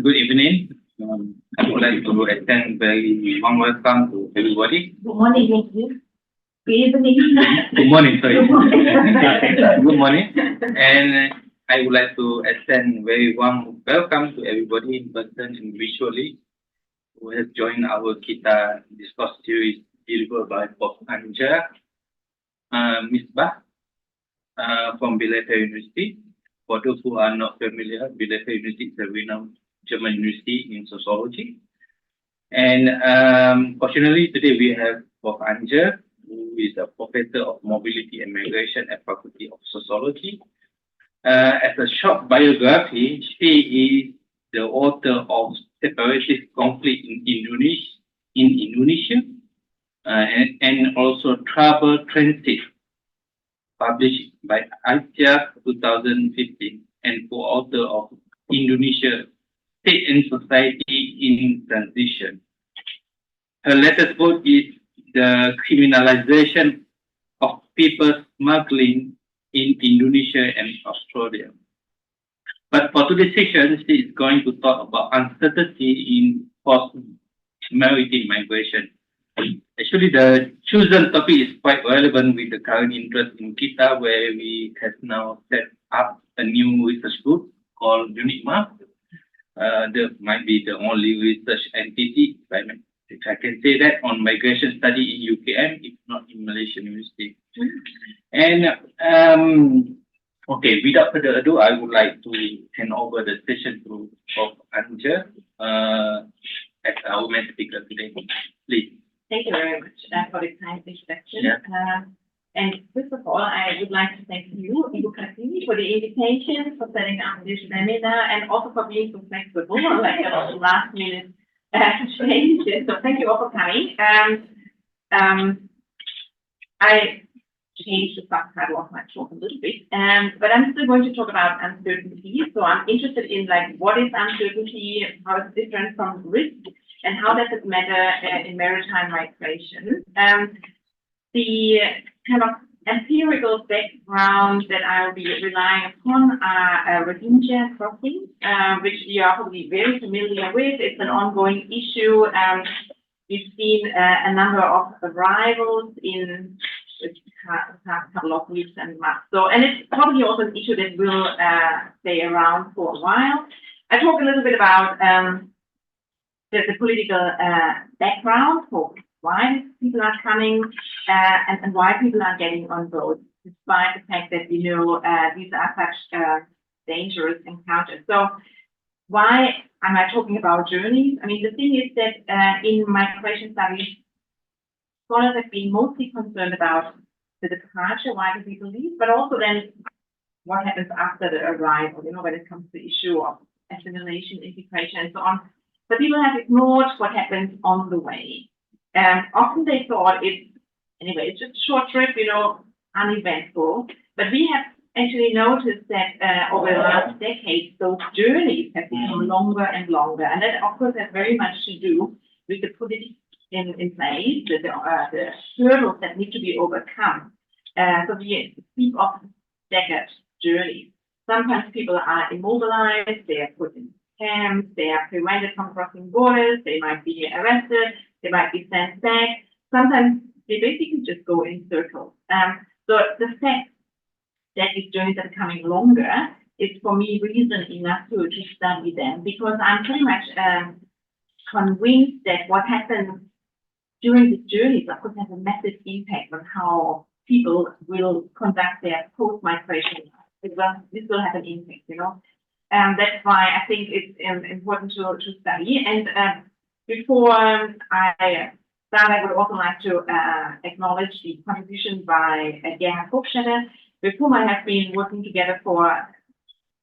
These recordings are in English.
Good evening. I would like to extend very warm welcome to everybody. Good morning, thank you. Good evening. Good morning, sorry. Good morning. Good morning. And I would like to extend very warm welcome to everybody in person and visually who has joined our KITA discourse series delivered by Prof. Anja Misbah from Bielefeld University. For those who are not familiar, Bielefeld University is a renowned German university in sociology. And fortunately, today we have Prof. Anja, who is a professor of mobility and migration at Faculty of Sociology. As a short biography, she is the author of Separatist Conflict in Indonesia, and also Trouble Transit, published by Asia 2015, and co-author of Indonesia State and Society in Transition. Her latest book is The Criminalisation of People Smuggling in Indonesia and Australia. But for today's session, she is going to talk about uncertainty in post-maritime migration. Actually, the chosen topic is quite relevant with the current interest in KITA, where we have now set up a new research group called UNICMA. That might be the only research entity, if I can say that, on migration study in UKM, if not in Malaysian University. And okay, without further ado, I would like to hand over the session to Prof. Anja as our main speaker today. Please. Thank you very much for the kind introduction. Yeah. And first of all, I would like to thank you, Ibu Kasimi, for the invitation, for setting up this seminar, and also for being so flexible, like a last minute changes. So thank you all for coming. I changed the subtitle of my talk a little bit, but I'm still going to talk about uncertainty. So I'm interested in what is uncertainty, how it's different from risk, and how does it matter in maritime migration. The kind of empirical background that I'll be relying upon are Rohingya crossing, which you are probably very familiar with. It's an ongoing issue. We've seen a number of arrivals in the past couple of weeks and months. And it's probably also an issue that will stay around for a while. I talk a little bit about the political background for why people are coming and why people are getting on boats, despite the fact that we know these are such dangerous encounters. So why am I talking about journeys? I mean, the thing is that in migration studies, scholars have been mostly concerned about the departure, why do people leave, but also then what happens after the arrival, when it comes to the issue of assimilation, integration, and so on. But people have ignored what happens on the way. Often they thought it's just a short trip, uneventful. But we have actually noticed that over the last decades, those journeys have become longer and longer. And that, of course, has very much to do with the politics in place, the hurdles that need to be overcome. So we speak of decade journeys. Sometimes people are immobilized, they are put in camps, they are prevented from crossing borders, they might be arrested, they might be sent back. Sometimes they basically just go in circles. So the fact that these journeys are becoming longer is, for me, reason enough to study them, because I'm pretty much convinced that what happens during these journeys, of course, has a massive impact on how people will conduct their post-migration life. This will have an impact, That's why I think it's important to study. And before I start, I would also like to acknowledge the contribution by Gerhard Hofstetter, with whom I have been working together for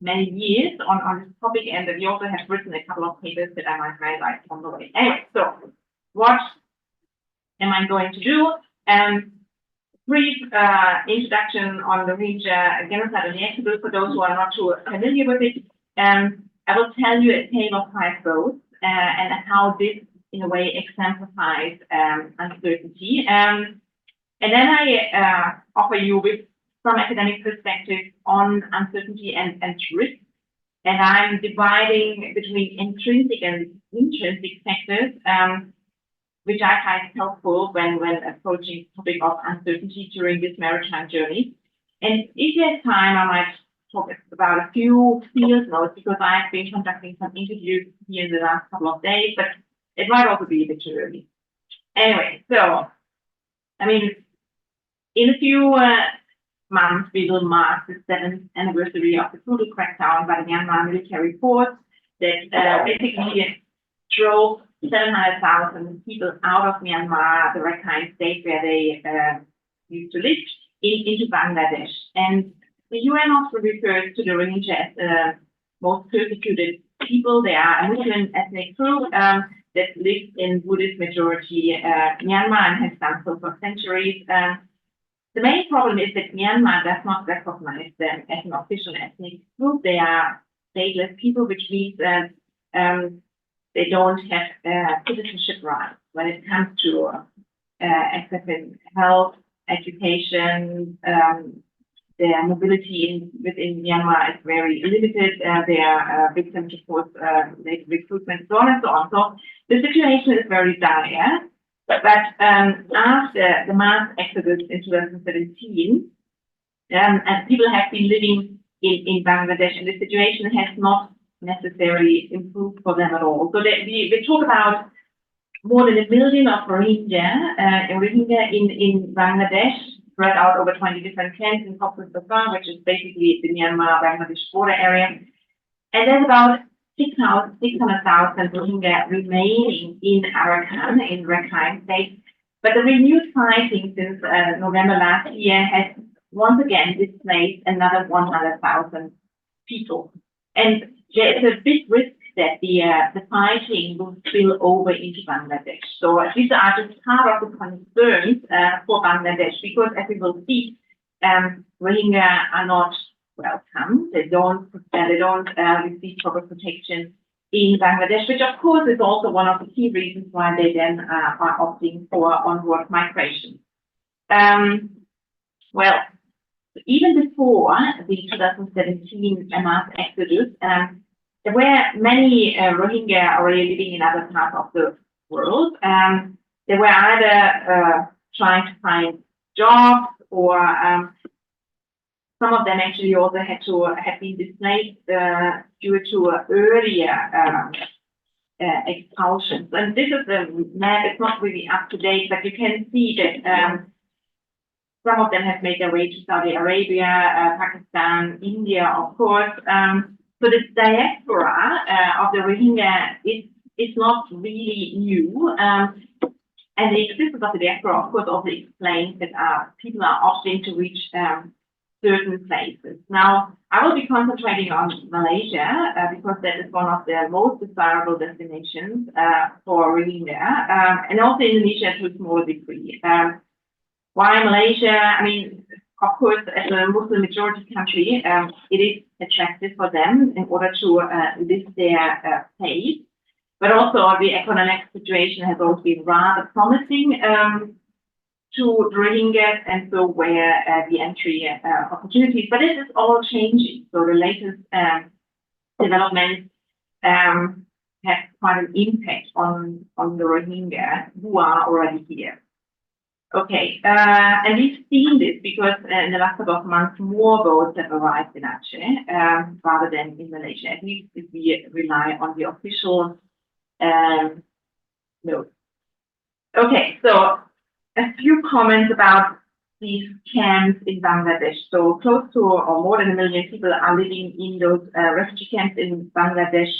many years on this topic, and we also have written a couple of papers that I might highlight on the way. Anyway, so what am I going to do? Brief introduction on the Rohingya genocide and the Exodus for those who are not too familiar with it. I will tell you a tale of 5 boats and how this, in a way, exemplifies uncertainty. And then I offer you with some academic perspective on uncertainty and risk. And I'm dividing between intrinsic and intrinsic factors, which I find helpful when approaching the topic of uncertainty during this maritime journey. And if there's time, I might talk about a few field notes because I've been conducting some interviews here in the last couple of days, but it might also be a bit too early. Anyway, so, I mean, in a few months, we will mark the 7th anniversary of the brutal crackdown by the Myanmar military force that basically drove 700,000 people out of Myanmar, the Rakhine state where they used to live, into Bangladesh. And the UN also refers to the Rohingya as the most persecuted people. They are a Muslim ethnic group that lives in Buddhist majority Myanmar and has done so for centuries. The main problem is that Myanmar does not recognize them as an official ethnic group. They are stateless people, which means that they don't have citizenship rights when it comes to access in health, education. Their mobility within Myanmar is very limited. They are victims of course, recruitment, so on and so on. So the situation is very dire. But after the mass exodus in 2017, and people have been living in Bangladesh, and the situation has not necessarily improved for them at all. So we talk about more than 1 million of Rohingya in Bangladesh, spread out over 20 different camps in Cox's Bazar, which is basically the Myanmar-Bangladesh border area. And there's about 600,000 Rohingya remaining in Arakan, in Rakhine State. But the renewed fighting since November last year has once again displaced another 100,000 people. And there is a big risk that the fighting will spill over into Bangladesh. So these are just part of the concerns for Bangladesh, because as we will see, Rohingya are not welcome. They don't receive proper protection in Bangladesh, which of course is also one of the key reasons why they then are opting for onward migration. Well, even before the 2017 mass exodus, there were many Rohingya already living in other parts of the world. They were either trying to find jobs, or some of them actually also had been displaced due to earlier expulsions. And this is the map. It's not really up to date, but you can see that some of them have made their way to Saudi Arabia, Pakistan, India, of course. So the diaspora of the Rohingya is not really new. And the existence of the diaspora, of course, also explains that people are opting to reach certain places. Now, I will be concentrating on Malaysia because that is one of the most desirable destinations for Rohingya, and also Indonesia to a small degree. Why Malaysia? I mean, of course, as a Muslim majority country, it is attractive for them in order to live their pace. But also the economic situation has also been rather promising to Rohingyas, and so where the entry opportunities. But this is all changing. So the latest developments have quite an impact on the Rohingya who are already here. Okay, and we've seen this because in the last couple of months, more boats have arrived in Aceh rather than in Malaysia, at least if we rely on the official notes. Okay, so a few comments about these camps in Bangladesh. So close to or more than 1 million people are living in those refugee camps in Bangladesh,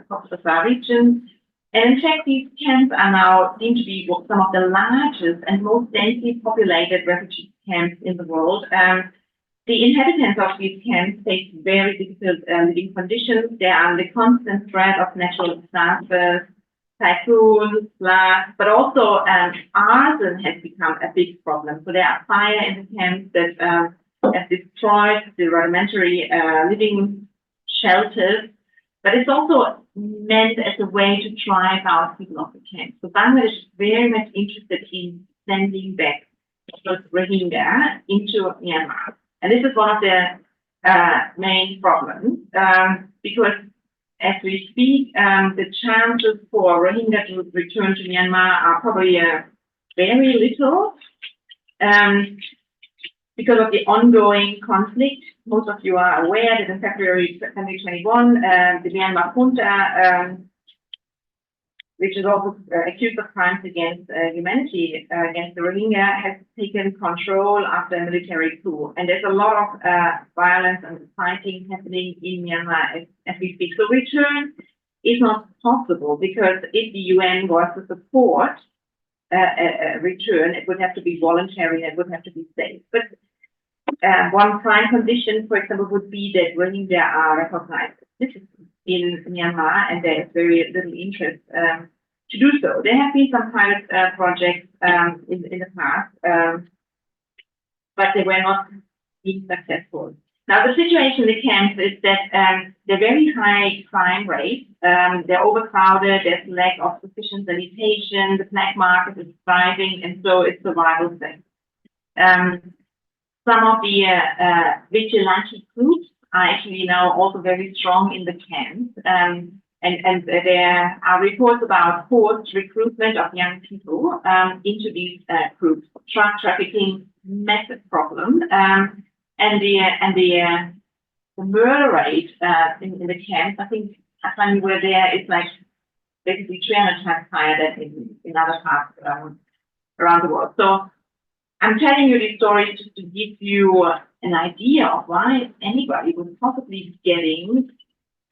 Cox's Bazar region. And in fact, these camps are now seen to be some of the largest and most densely populated refugee camps in the world. The inhabitants of these camps face very difficult living conditions. They are under constant threat of natural disasters, typhoons, floods, but also arson has become a big problem. So there are fires in the camps that have destroyed the rudimentary living shelters. But it's also meant as a way to drive out people off the camp. So Bangladesh is very much interested in sending back those Rohingya into Myanmar. And this is one of the main problems, because as we speak, the chances for Rohingya to return to Myanmar are probably very little, because of the ongoing conflict. Most of you are aware that in February 2021, the Myanmar junta, which is also accused of crimes against humanity, against the Rohingya, has taken control after a military coup. And there's a lot of violence and fighting happening in Myanmar as we speak. So return is not possible, because if the UN was to support a return, it would have to be voluntary and it would have to be safe. But one prime condition, for example, would be that Rohingya are recognized as citizens in Myanmar, and there is very little interest to do so. There have been some pilot projects in the past, but they were not being successful. Now, the situation in the camps is that they're very high crime rates, they're overcrowded, there's lack of sufficient sanitation, the black market is thriving, and so it's survival thing. Some of the vigilante groups are actually now also very strong in the camps, and there are reports about forced recruitment of young people into these groups. Drug trafficking, massive problem, and the murder rate in the camps, I think when we were there, it's like basically 300 times higher than in other parts around the world. So I'm telling you these stories just to give you an idea of why anybody would possibly be getting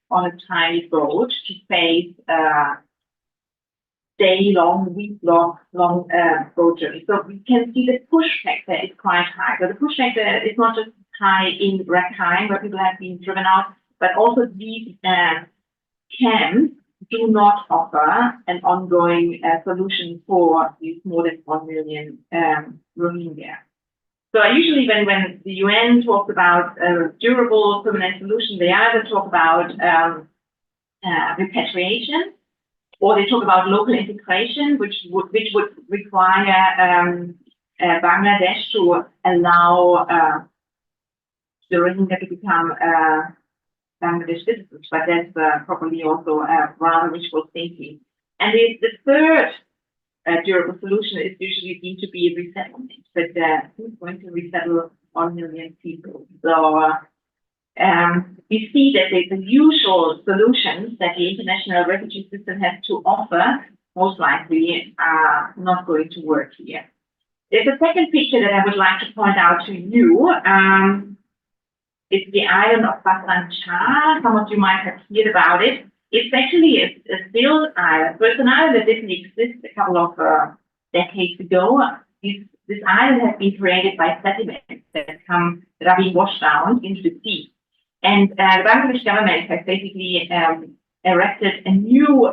on a tiny boat to face day-long, week-long boat journey. So we can see the push factor is quite high. So the push factor is not just high in Rakhine, where people have been driven out, but also these camps do not offer an ongoing solution for these more than 1 million Rohingya. So usually when the UN talks about a durable permanent solution, they either talk about repatriation, or they talk about local integration, which would require Bangladesh to allow the Rohingya to become Bangladesh citizens, but that's probably also rather wishful thinking. And the third durable solution is usually deemed to be resettlement, but who's going to resettle 1 million people? So we see that the usual solutions that the international refugee system has to offer most likely are not going to work here. There's a second picture that I would like to point out to you. It's the island of Bhasan Char. Some of you might have heard about it. It's actually a still island. So it's an island that didn't exist a couple of decades ago. This island has been created by sediments that are being washed down into the sea. And the Bangladesh government has basically erected a new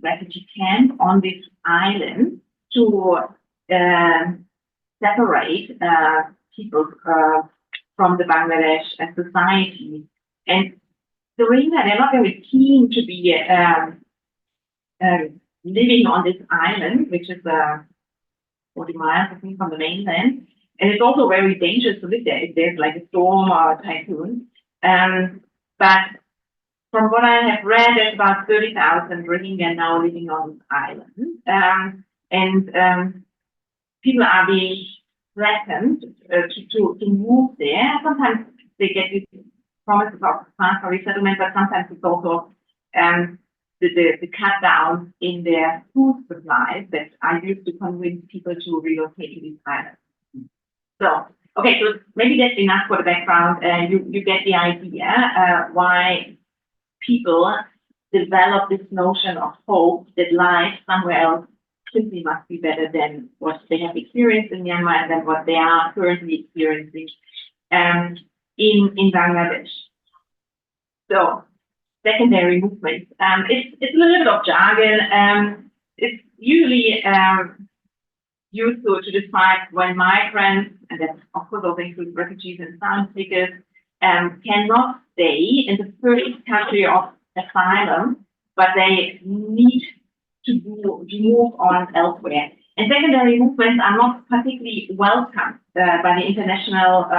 refugee camp on this island to separate people from the Bangladesh society. And the Rohingya, they're not very keen to be living on this island, which is 40 miles, I think, from the mainland. And it's also very dangerous to live there if there's like a storm or a typhoon. But from what I have read, there's about 30,000 Rohingya now living on this island. And people are being threatened to move there. Sometimes they get these promises of transfer resettlement, but sometimes it's also the cut down in their food supplies that are used to convince people to relocate to these islands. So, okay, so maybe that's enough for the background. You get the idea why people develop this notion of hope that life somewhere else simply must be better than what they have experienced in Myanmar and than what they are currently experiencing in Bangladesh. So, secondary movements. It's a little bit of jargon. It's usually used to describe when migrants, and that of course also includes refugees and asylum seekers, cannot stay in the first country of asylum, but they need to move on elsewhere. And secondary movements are not particularly welcomed by the international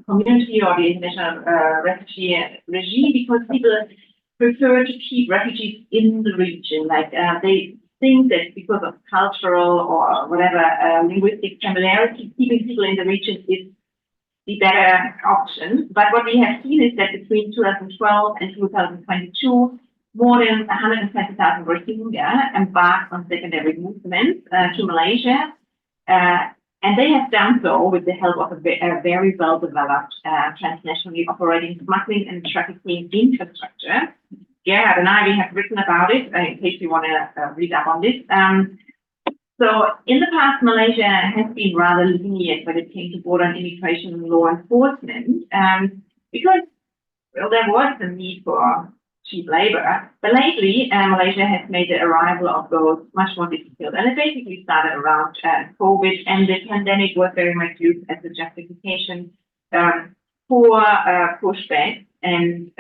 community or the international refugee regime, because people prefer to keep refugees in the region. Like they think that because of cultural or whatever linguistic familiarity, keeping people in the region is the better option. But what we have seen is that between 2012 and 2022, more than 120,000 Rohingya embarked on secondary movements to Malaysia, and they have done so with the help of a very well-developed transnationally operating smuggling and trafficking infrastructure. Gerhard and I, we have written about it in case you want to read up on this. So in the past, Malaysia has been rather lenient when it came to border and immigration law enforcement, because well, there was a need for cheap labor. But lately, Malaysia has made the arrival of those much more difficult. And it basically started around COVID, and the pandemic was very much used as a justification for pushback and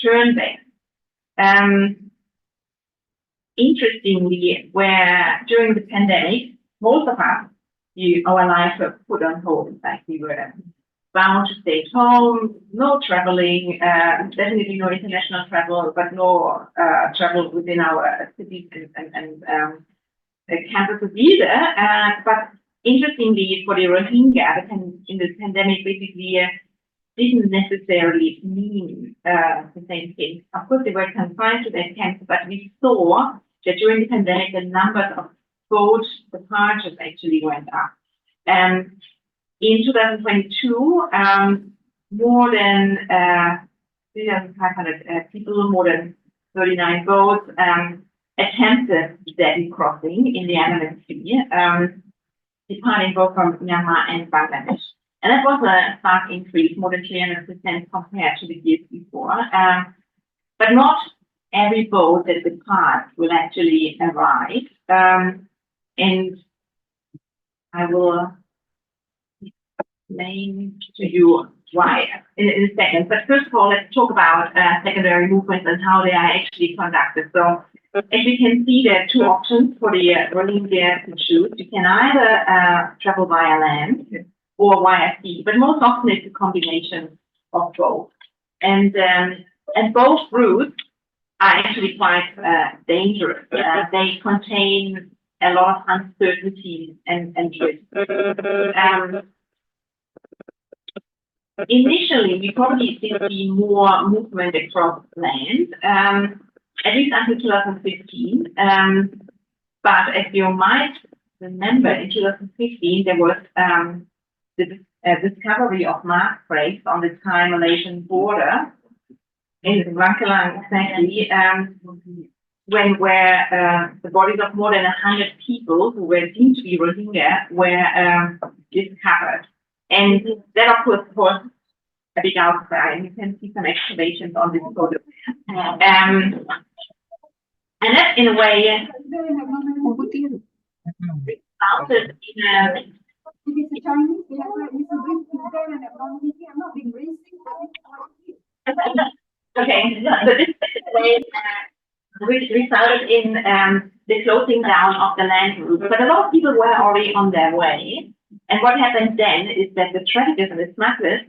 turnback. Interestingly, where during the pandemic, most of us, our lives were put on hold. Like we were bound to stay home, no traveling, definitely no international travel, but no travel within our cities and campuses either. But interestingly, for the Rohingya, in the pandemic, basically didn't necessarily mean the same thing. Of course, they were confined to their camps, but we saw that during the pandemic, the numbers of boat departures actually went up. In 2022, more than 3,500 people, more than 39 boats attempted deadly crossing in the Andaman Sea, departing both from Myanmar and Bangladesh. And that was a stark increase, more than 300% compared to the years before. But not every boat that departs will actually arrive. And I will explain to you why in a second. But first of all, let's talk about secondary movements and how they are actually conducted. So as you can see, there are two options for the Rohingya to choose. You can either travel via land or via sea, but most often it's a combination of both. And both routes are actually quite dangerous. They contain a lot of uncertainties and risks. Initially, we probably did see more movement across land, at least until 2015. But as you might remember, in 2015, there was the discovery of mass graves on the Thai-Malaysian border in Rangkelang, exactly, where the bodies of more than 100 people who were deemed to be Rohingya were discovered. And that, of course, was a big outcry, and you can see some excavations on this photo. And that, in a way, resulted in a... Okay, so this way which resulted in the closing down of the land route. But a lot of people were already on their way. And what happened then is that the traffickers and the smugglers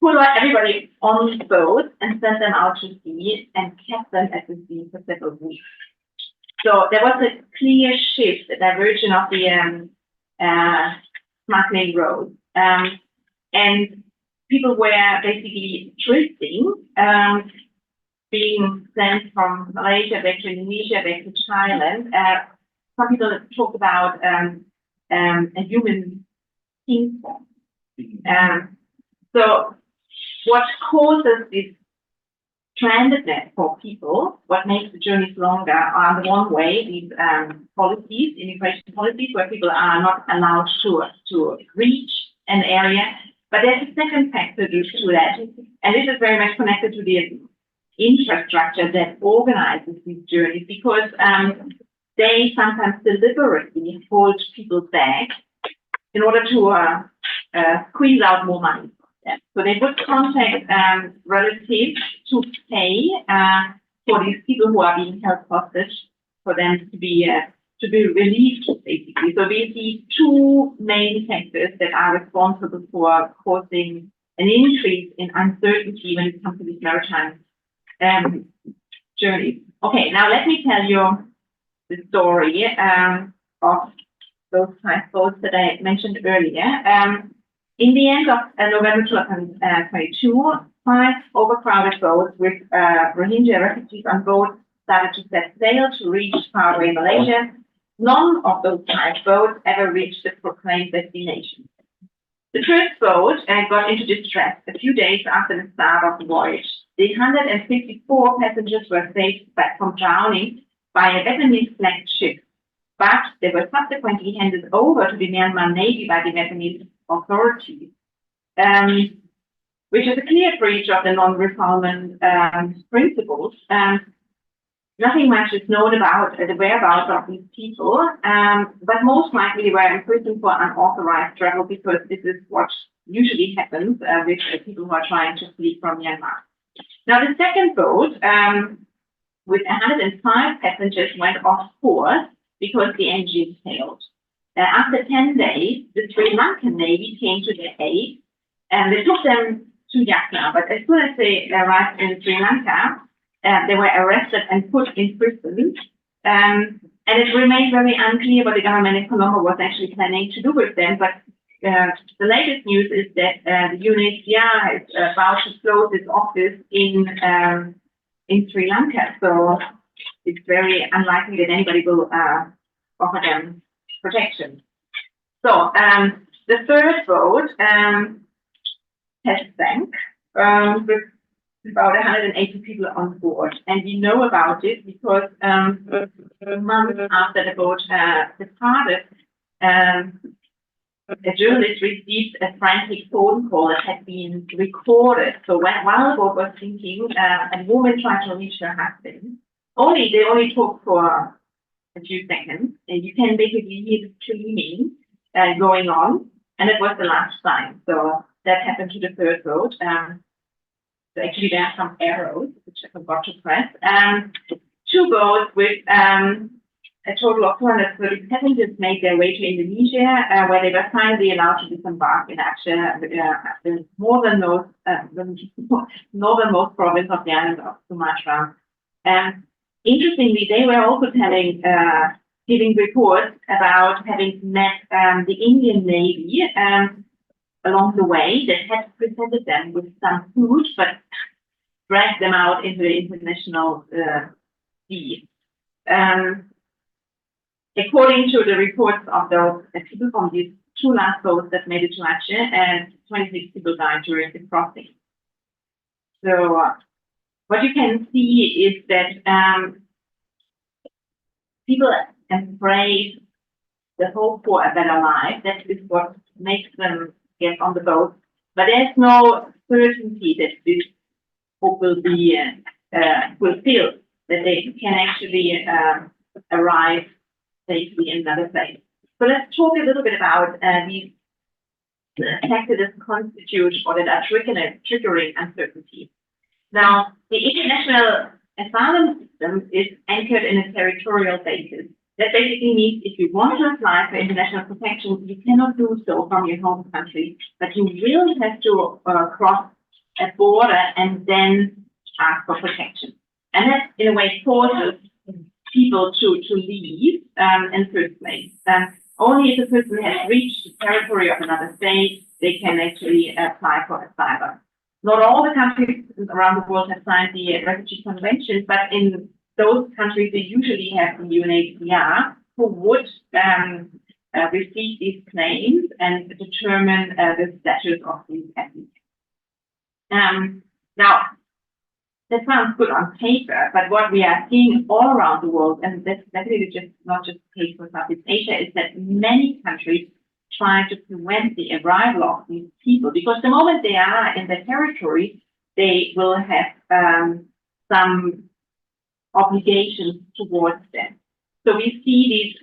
put everybody on boats and sent them out to sea and kept them at the sea for several weeks. So there was a clear shift, a diversion of the smuggling road. And people were basically drifting, being sent from Malaysia back to Indonesia, back to Thailand. Some people talk about a human ping pong. So what causes this strandedness for people, what makes the journeys longer, are on the one way these policies, immigration policies, where people are not allowed to reach an area. But there's a second factor to that, and this is very much connected to the infrastructure that organizes these journeys, because they sometimes deliberately hold people back in order to squeeze out more money. So they would contact relatives to pay for these people who are being held hostage, for them to be to be relieved, basically. So we see two main factors that are responsible for causing an increase in uncertainty when it comes to these maritime journeys. Okay, now let me tell you the story of those 5 boats that I mentioned earlier. In the end of November 2022, 5 overcrowded boats with Rohingya refugees on board started to set sail to reach faraway Malaysia. None of those 5 boats ever reached the proclaimed destination. The first boat got into distress a few days after the start of the voyage. The 154 passengers were saved from drowning by a Vietnamese-flagged ship, but they were subsequently handed over to the Myanmar Navy by the Vietnamese authorities, which is a clear breach of the non-refoulement principles. Nothing much is known about the whereabouts of these people, but most likely they were imprisoned for unauthorized travel, because this is what usually happens with people who are trying to flee from Myanmar. Now, the second boat with 105 passengers went off course because the engine failed. After 10 days, the Sri Lankan Navy came to their aid, and they took them to Jaffna. But as soon as they arrived in Sri Lanka, they were arrested and put in prison. And it remained very unclear what the government in Colombo was actually planning to do with them. But the latest news is that the UNHCR is about to close its office in Sri Lanka. So it's very unlikely that anybody will offer them protection. So the third boat has sank with about 180 people on board, and we know about it because a month after the boat departed, a journalist received a frantic phone call that had been recorded. So while the boat was sinking, a woman tried to reach her husband. They only talked for a few seconds, and you can basically hear the screaming going on, and it was the last time. So that happened to the third boat. So actually there are some arrows, which I forgot to press. 2 boats with a total of 230 passengers made their way to Indonesia, where they were finally allowed to disembark in Aceh, the northernmost province of the island of Sumatra. Interestingly, they were also giving reports about having met the Indian Navy along the way that had presented them with some food, but dragged them out into the international sea. According to the reports of those people from these 2 last boats that made it to Aceh, and 26 people died during the crossing. So what you can see is that people embrace the hope for a better life. That is what makes them get on the boat, but there's no certainty that this hope will be fulfilled, that they can actually arrive safely in another place. So let's talk a little bit about these factors that constitute or that are triggering uncertainty. Now, the international asylum system is anchored in a territorial basis. That basically means if you want to apply for international protection, you cannot do so from your home country, but you will have to cross a border and then ask for protection. And that, in a way, forces people to leave in the first place. Only if a person has reached the territory of another state, they can actually apply for asylum. Not all the countries around the world have signed the Refugee Convention, but in those countries, they usually have the UNHCR who would receive these claims and determine the status of these applicants. Now, that sounds good on paper, but what we are seeing all around the world, and that's definitely not just the case for Southeast Asia, is that many countries try to prevent the arrival of these people, because the moment they are in the territory, they will have some obligations towards them. So we see these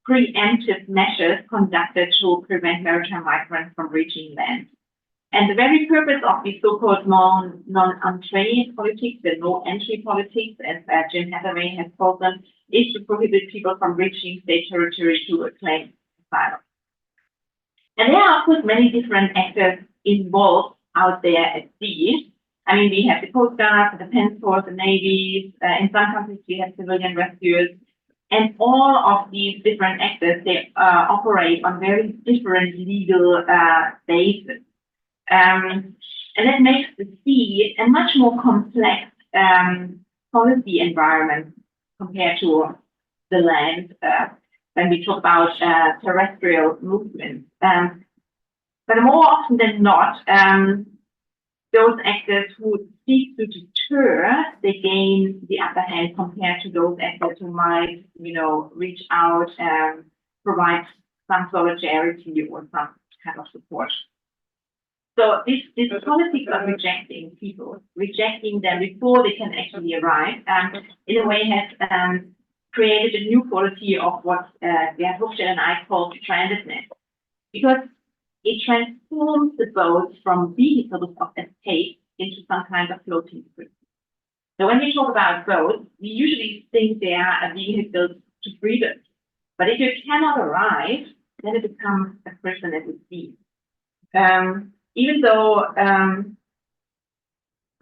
preemptive measures conducted to prevent maritime migrants from reaching land. And the very purpose of the so-called non-entry politics, the no-entry politics, as Jim Hathaway has called them, is to prohibit people from reaching state territory to claim asylum. And there are, of course, many different actors involved out there at sea. I mean, we have the Coast Guard, the Defense Force, the Navies. In some countries, we have civilian rescuers. And all of these different actors, they operate on very different legal bases. And that makes the sea a much more complex policy environment compared to the land when we talk about terrestrial movements. But more often than not, those actors who seek to deter, they gain the upper hand compared to those actors who might, reach out and provide some solidarity or some kind of support. So this politics of rejecting people, rejecting them before they can actually arrive, in a way has created a new quality of what Gerd Hofstede and I call strandedness, because it transforms the boats from vehicles of escape into some kind of floating prison. So when we talk about boats, we usually think they are a vehicle to freedom. But if you cannot arrive, then it becomes a prison at the sea. Even though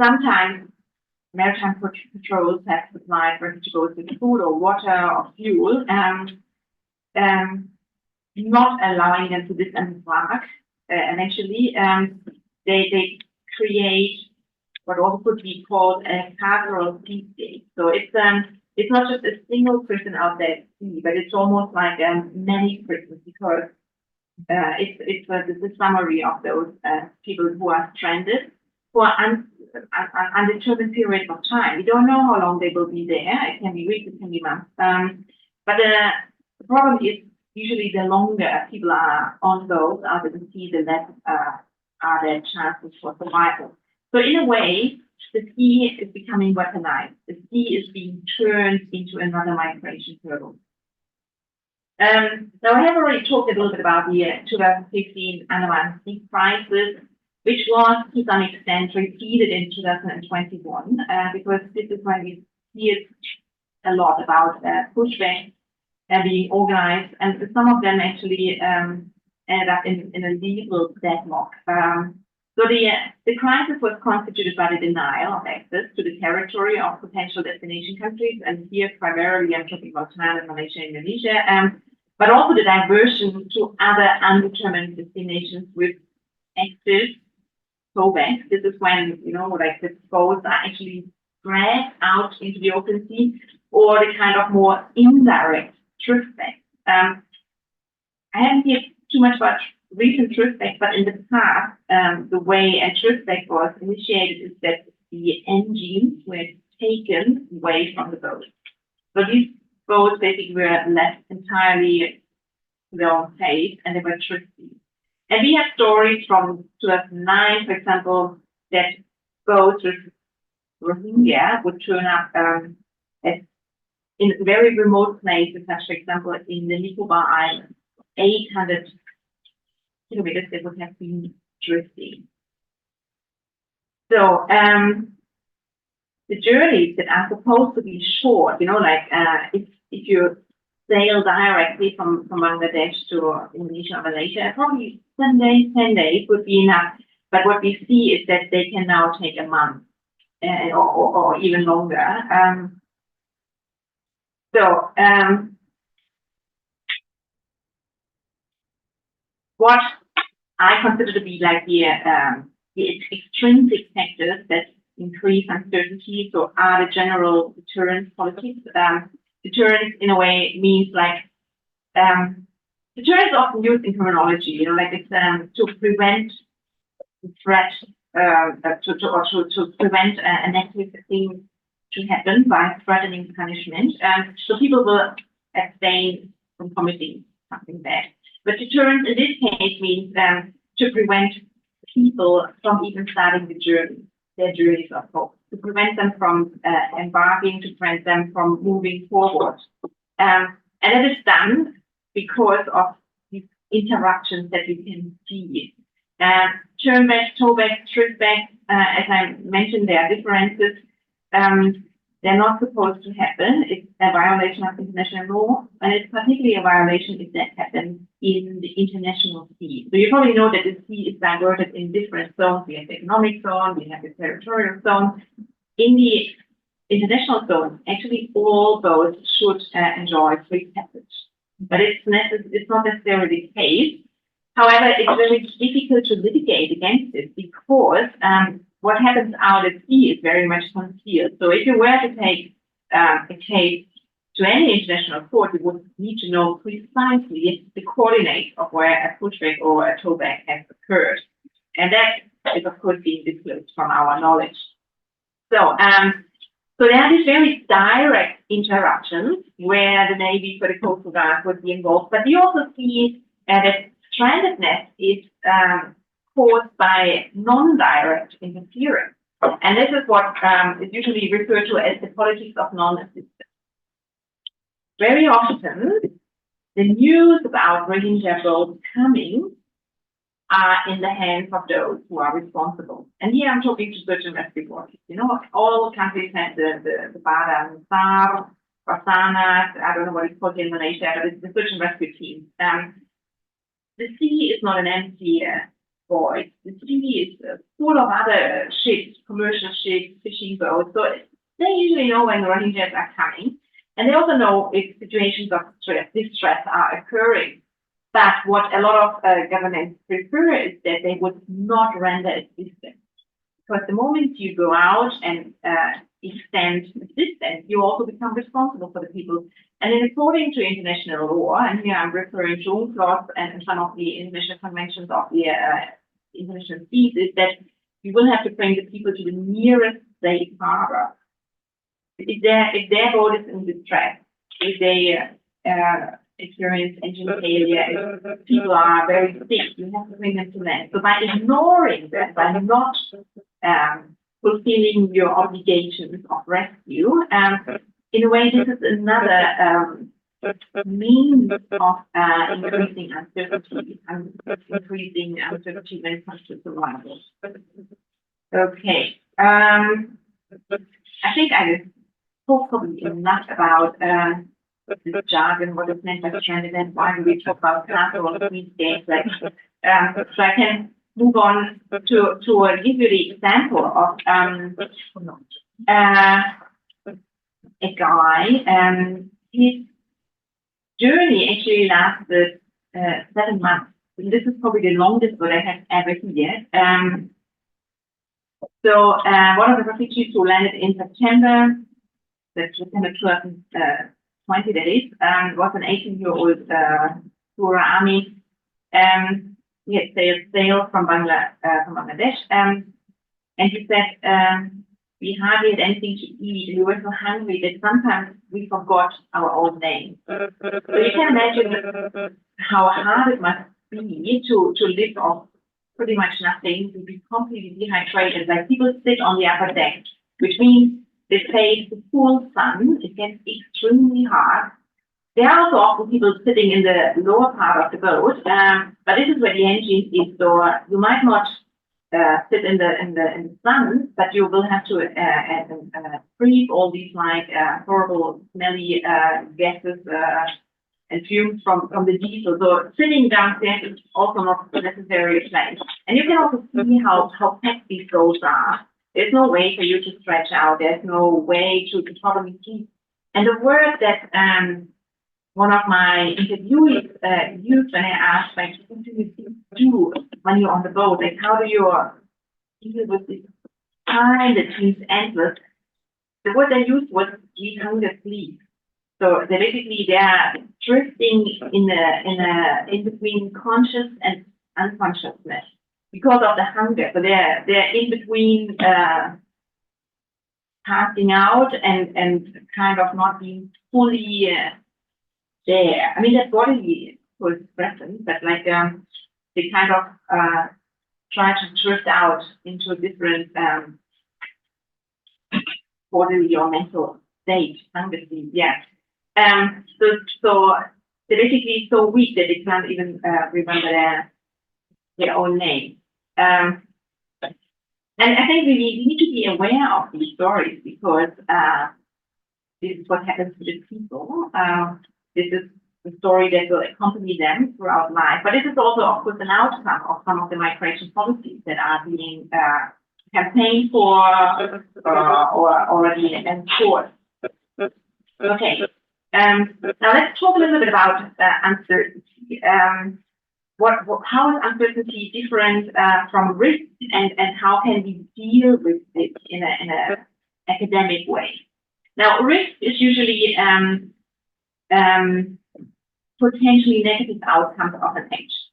sometimes maritime patrols have supplied refugees with food or water or fuel, not allowing them to disembark, eventually, they create what also could be called a carceral sea state. So it's not just a single prison out there at sea, but it's almost like many prisons, because it's the summary of those people who are stranded for undetermined periods of time. We don't know how long they will be there. It can be weeks, it can be months. But the problem is, usually the longer people are on boats out of the sea, the less are their chances for survival. So in a way, the sea is becoming weaponized. The sea is being turned into another migration hurdle. Now, I have already talked a little bit about the 2015 Andaman Sea crisis, which was to some extent repeated in 2021, because this is when we hear a lot about pushbacks being organized, and some of them actually ended up in a legal deadlock. So the crisis was constituted by the denial of access to the territory of potential destination countries, and here primarily I'm talking about Thailand, Malaysia, Indonesia, but also the diversion to other undetermined destinations with active pushbacks. This is when, like the boats are actually dragged out into the open sea, or the kind of more indirect pushbacks. I haven't heard too much about recent pushbacks, but in the past, the way a pushback was initiated is that the engines were taken away from the boat. So these boats basically were left entirely to their own fate, and they were tricky. And we have stories from 2009, for example, that boats with Rohingya would turn up in very remote places, such for example in the Nicobar Islands, 800 kilometers they would have been drifting. So the journeys that are supposed to be short, if you sail directly from Bangladesh to Indonesia or Malaysia, probably 7 days, 10 days would be enough. But what we see is that they can now take a month or even longer. What I consider to be like the extrinsic factors that increase uncertainty, so are the general deterrence politics. Deterrence in a way means like deterrence is often used in criminology, it's to prevent the threat, to prevent a negative thing to happen by threatening punishment. So people will abstain from committing something bad. But deterrence in this case means to prevent people from even starting their journeys of hope, to prevent them from embarking, to prevent them from moving forward. And it is done because of these interruptions that we can see. Turnbacks, towbacks, driftbacks, as I mentioned, there are differences. They're not supposed to happen. It's a violation of international law, and it's particularly a violation if that happens in the international sea. So you probably know that the sea is diverted in different zones. We have the economic zone, we have the territorial zone. In the international zone, actually all boats should enjoy free passage. But it's not necessarily the case. However, it's very difficult to litigate against it because what happens out at sea is very much concealed. So if you were to take a case to any international court, you would need to know precisely the coordinates of where a pushback or a towback has occurred. And that is, of course, being disclosed from our knowledge. So there are these very direct interruptions where the Navy for the Coastal Guard would be involved. But we also see that strandedness is caused by non-direct interference. And this is what is usually referred to as the politics of non-assistance. Very often, the news about Rohingya boats coming are in the hands of those who are responsible. And here I'm talking to search and rescue bodies. You know, all countries have the Bada and SAR, Basana, I don't know what it's called in Malaysia, but it's the search and rescue team. The sea is not an empty void. The sea is full of other ships, commercial ships, fishing boats. So they usually know when the Rohingyas are coming. And they also know if situations of distress are occurring. But what a lot of governments prefer is that they would not render assistance. Because the moment you go out and extend assistance, you also become responsible for the people. And then according to international law, and here I'm referring to UNCLOS and some of the international conventions of the international seas, is that you will have to bring the people to the nearest safe harbor. If their boat is in distress, if they experience engine failure, if people are very sick, you have to bring them to land. So by ignoring that, by not fulfilling your obligations of rescue, in a way, this is another means of increasing uncertainty when it comes to survival. Okay. I think I talked probably enough about this jargon, what is meant by stranded, and why we talk about castle these days. So I can move on to give you the example of a guy. His journey actually lasted 7 months. And this is probably the longest that I have ever heard. So one of the refugees who landed in September 2020, that is, was an 18-year-old Sura Army. He had sailed from Bangladesh, and he said, we hardly had anything to eat. We were so hungry that sometimes we forgot our own name. So you can imagine how hard it must be to live off pretty much nothing, to be completely dehydrated. Like people sit on the upper deck, which means they face the full sun. It gets extremely hard. There are also often people sitting in the lower part of the boat, but this is where the engine is. So you might not sit in the sun, but you will have to breathe all these horrible smelly gases and fumes from the diesel. So sitting downstairs is also not necessarily a place. And you can also see how packed these boats are. There's no way for you to stretch out. There's no way to properly sleep. And the word that one of my interviewees used when I asked, like, what do you do when you're on the boat? Like, how do you deal with this time that seems endless? The word they used was we hunger sleep. So they are drifting in between conscious and unconsciousness because of the hunger. So they're in between passing out and kind of not being fully there. I mean, that's bodily present, but like they kind of try to drift out into a different bodily or mental state, hunger sleep. Yeah. So they're basically so weak that they can't even remember their own name. And I think we need to be aware of these stories because this is what happens to these people. This is the story that will accompany them throughout life. But this is also, of course, an outcome of some of the migration policies that are being campaigned for or already enforced. Okay. Now let's talk a little bit about uncertainty. How is uncertainty different from risk, and how can we deal with it in an academic way? Now, risk is usually potentially negative outcomes of an action,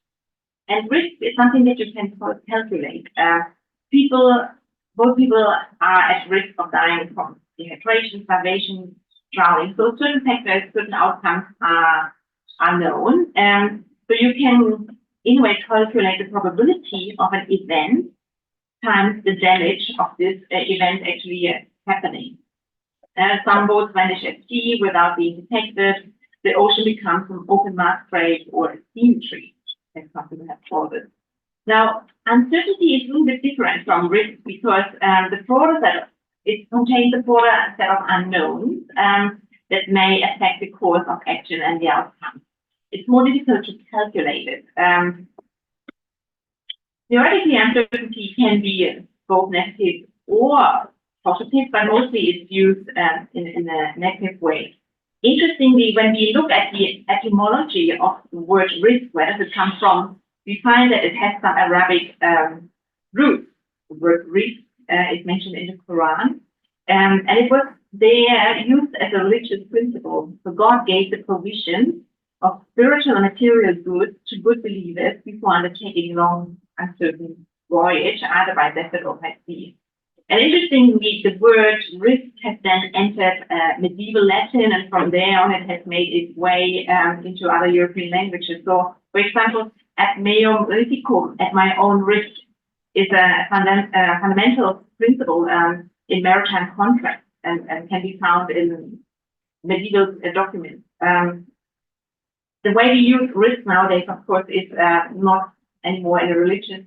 and risk is something that you can calculate. Both people are at risk of dying from dehydration, starvation, drowning. So certain factors, certain outcomes are known. So you can, in a way, calculate the probability of an event times the damage of this event actually happening. Some boats vanish at sea without being detected. The ocean becomes an open mass grave or a steam tree, as some people have called it. Now, uncertainty is a little bit different from risk because the broader set it contains a broader set of unknowns that may affect the course of action and the outcome. It's more difficult to calculate it. Theoretically, uncertainty can be both negative or positive, but mostly it's used in a negative way. Interestingly, when we look at the etymology of the word risk, where does it come from, we find that it has some Arabic roots. The word risk is mentioned in the Quran, and it was used as a religious principle. So God gave the provision of spiritual and material goods to good believers before undertaking a long, uncertain voyage, either by desert or by sea. And interestingly, the word risk has then entered medieval Latin, and from there on it has made its way into other European languages. So, for example, at meum risicum, at my own risk, is a fundamental principle in maritime contracts and can be found in medieval documents. The way we use risk nowadays, of course, is not anymore in a religious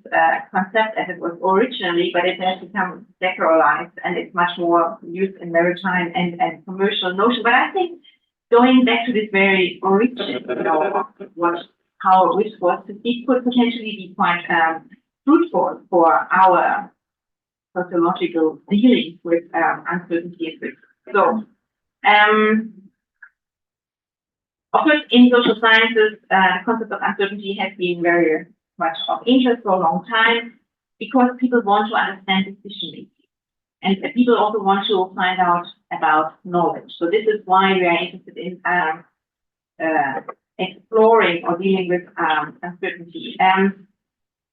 concept as it was originally, but it has become secularized and it's much more used in maritime and commercial notion. But I think going back to this very origin, how risk was to see could potentially be quite fruitful for our sociological dealings with uncertainty and risk. So, of course, in social sciences, the concept of uncertainty has been very much of interest for a long time because people want to understand decision making. And people also want to find out about knowledge. So this is why we are interested in exploring or dealing with uncertainty.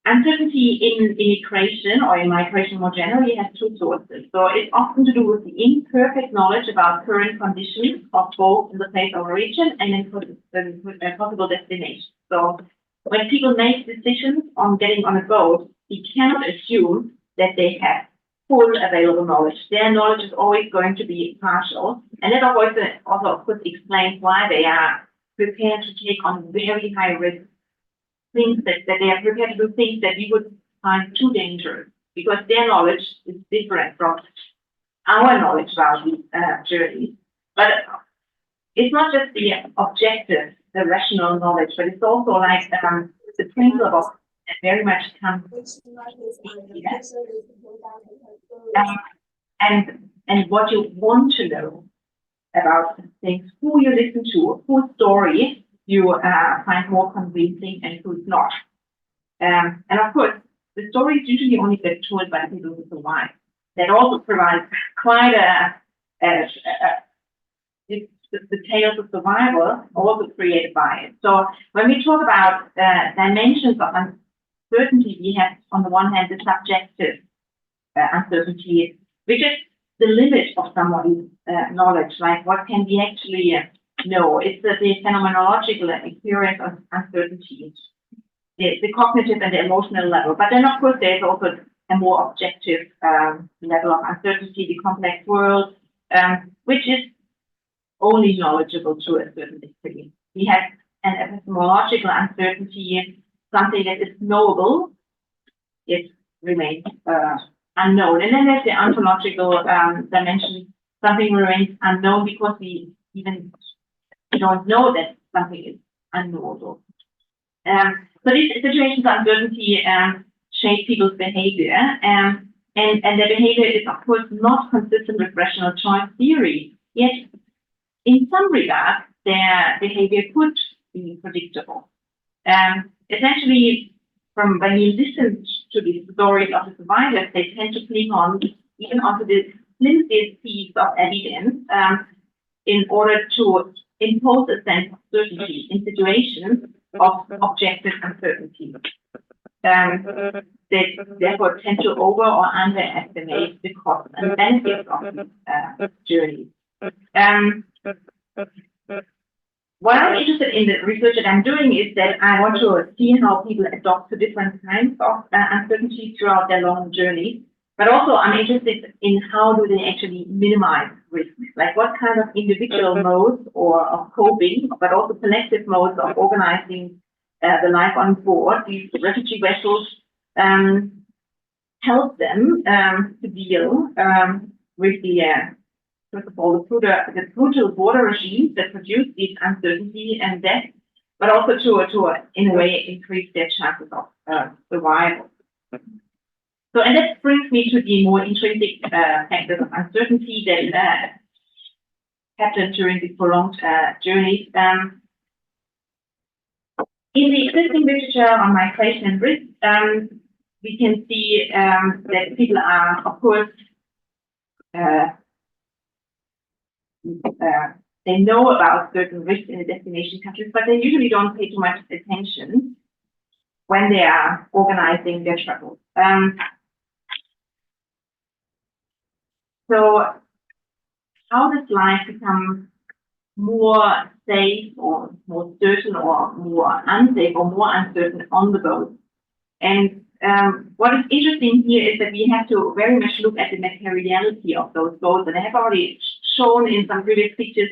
Uncertainty in immigration or in migration more generally has two sources. So it's often to do with the imperfect knowledge about current conditions of both in the place of origin and in possible destination. So when people make decisions on getting on a boat, we cannot assume that they have full available knowledge. Their knowledge is always going to be partial. And that also of course, explains why they are prepared to take on very high risk things that they are prepared to do things that we would find too dangerous because their knowledge is different from our knowledge about these journeys. But it's not just the objective, the rational knowledge, but it's also like the principle that very much comes and what you want to know about things, who you listen to, whose story you find more convincing and who's not. And of course, the stories usually only get told by people who survive. That also provides quite the tales of survival also created by it. So when we talk about dimensions of uncertainty, we have on the one hand the subjective uncertainty, which is the limit of someone's knowledge, like what can we actually know. It's the phenomenological experience of uncertainty, the cognitive and the emotional level. But then, of course, there's also a more objective level of uncertainty, the complex world, which is only knowledgeable to a certain degree. We have an epistemological uncertainty, something that is knowable, it remains unknown. And then there's the ontological dimension. Something remains unknown because we even don't know that something is unknowable. So these situations of uncertainty shape people's behavior, and their behavior is, of course, not consistent with rational choice theory. Yet, in some regard, their behavior could be predictable. Essentially, from when you listen to the stories of the survivors, they tend to cling on even onto the flimsiest piece of evidence in order to impose a sense of certainty in situations of objective uncertainty. They therefore tend to over or underestimate the costs and benefits of these journeys. What I'm interested in the research that I'm doing is that I want to see how people adopt to different kinds of uncertainty throughout their long journey. But also I'm interested in how do they actually minimize risk, like what kind of individual modes or of coping, but also collective modes of organizing the life on board these refugee vessels help them to deal with the first of all, the brutal border regimes that produce these uncertainty and death, but also to in a way, increase their chances of survival. So, and that brings me to the more intrinsic factors of uncertainty that happen during these prolonged journeys. In the existing literature on migration and risk, we can see that people are, of course, they know about certain risks in the destination countries, but they usually don't pay too much attention when they are organizing their travels. So how does life become more safe or more certain or more unsafe or more uncertain on the boat? And what is interesting here is that we have to very much look at the materiality of those boats. And I have already shown in some previous pictures,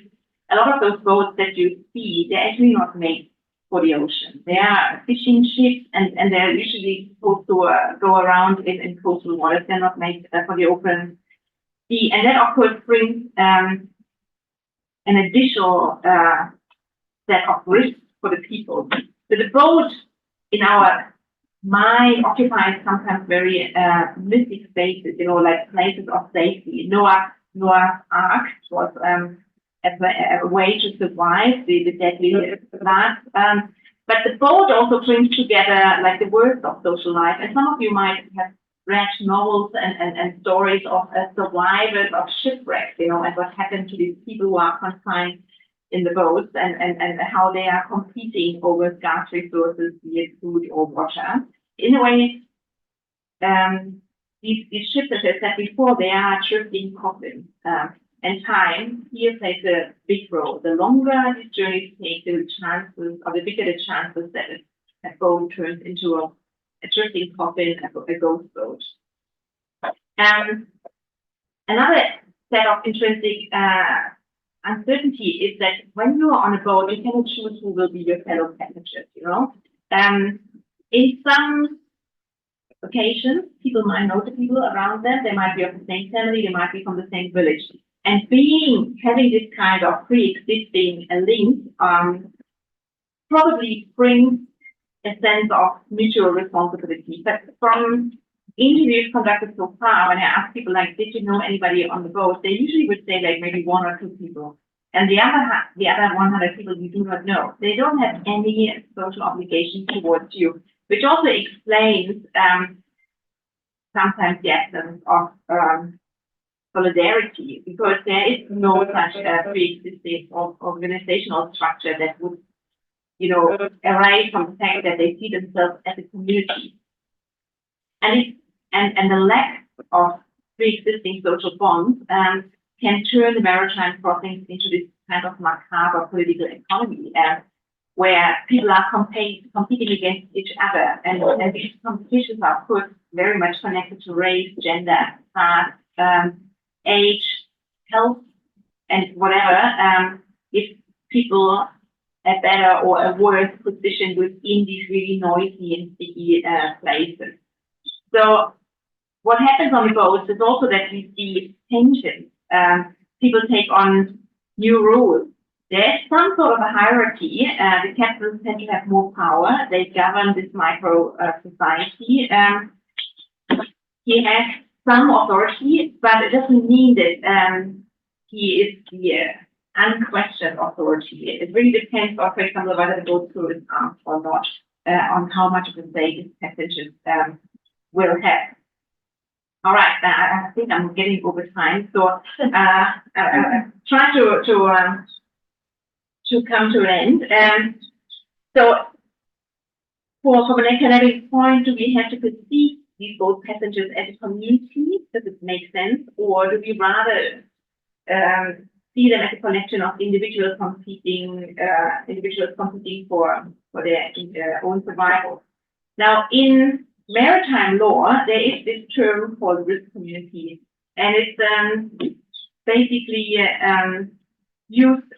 a lot of those boats that you see, they're actually not made for the ocean. They are fishing ships, and they're usually supposed to go around in coastal waters. They're not made for the open sea. And that, of course, brings an additional set of risks for the people. So the boat in our mind occupies sometimes very mystic spaces, like places of safety. Noah's Ark was a way to survive the deadly flood. But the boat also brings together like the worst of social life. And some of you might have read novels and stories of survivors of shipwrecks, and what happened to these people who are confined in the boats and how they are competing over scarce resources, be it food or water. In a way, these ships, as I said before, they are drifting coffins. And time here plays a big role. The longer these journeys take, the chances, or the bigger the chances that a boat turns into a drifting coffin, a ghost boat. Another set of intrinsic uncertainty is that when you are on a boat, you cannot choose who will be your fellow passengers, In some occasions, people might know the people around them. They might be of the same family. They might be from the same village. And having this kind of pre-existing link probably brings a sense of mutual responsibility. But from interviews conducted so far, when I ask people like, did you know anybody on the boat? They usually would say like maybe one or two people. And the other 100 people you do not know. They don't have any social obligation towards you, which also explains sometimes the absence of solidarity, because there is no such pre-existing organizational structure that would, arise from the fact that they see themselves as a community. And the lack of pre-existing social bonds can turn the maritime crossings into this kind of macabre political economy, where people are competing against each other, and these competitions are, of course, very much connected to race, gender, class, age, health, and whatever. If people a better or a worse position within these really noisy and sticky places. So what happens on the boats is also that we see tensions. People take on new rules. There's some sort of a hierarchy. The captains tend to have more power. They govern this micro society. He has some authority, but it doesn't mean that he is the unquestioned authority. It really depends on, for example, whether the boat crew is armed or not, on how much of a say his passengers will have. All right, I think I'm getting over time, so try to come to an end. So, from an academic point, do we have to perceive these boat passengers as a community? Does it make sense, or do we rather see them as a collection of individuals competing for their own survival? Now, in maritime law, there is this term called risk community, and it's basically used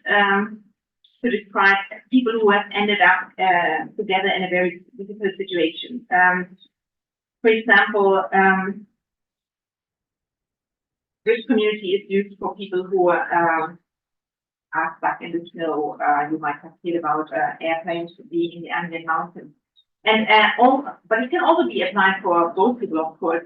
to describe people who have ended up together in a very difficult situation. For example, risk community is used for people who are stuck in the snow. You might have heard about airplanes being in the Andean Mountains. And but it can also be applied for both people, of course.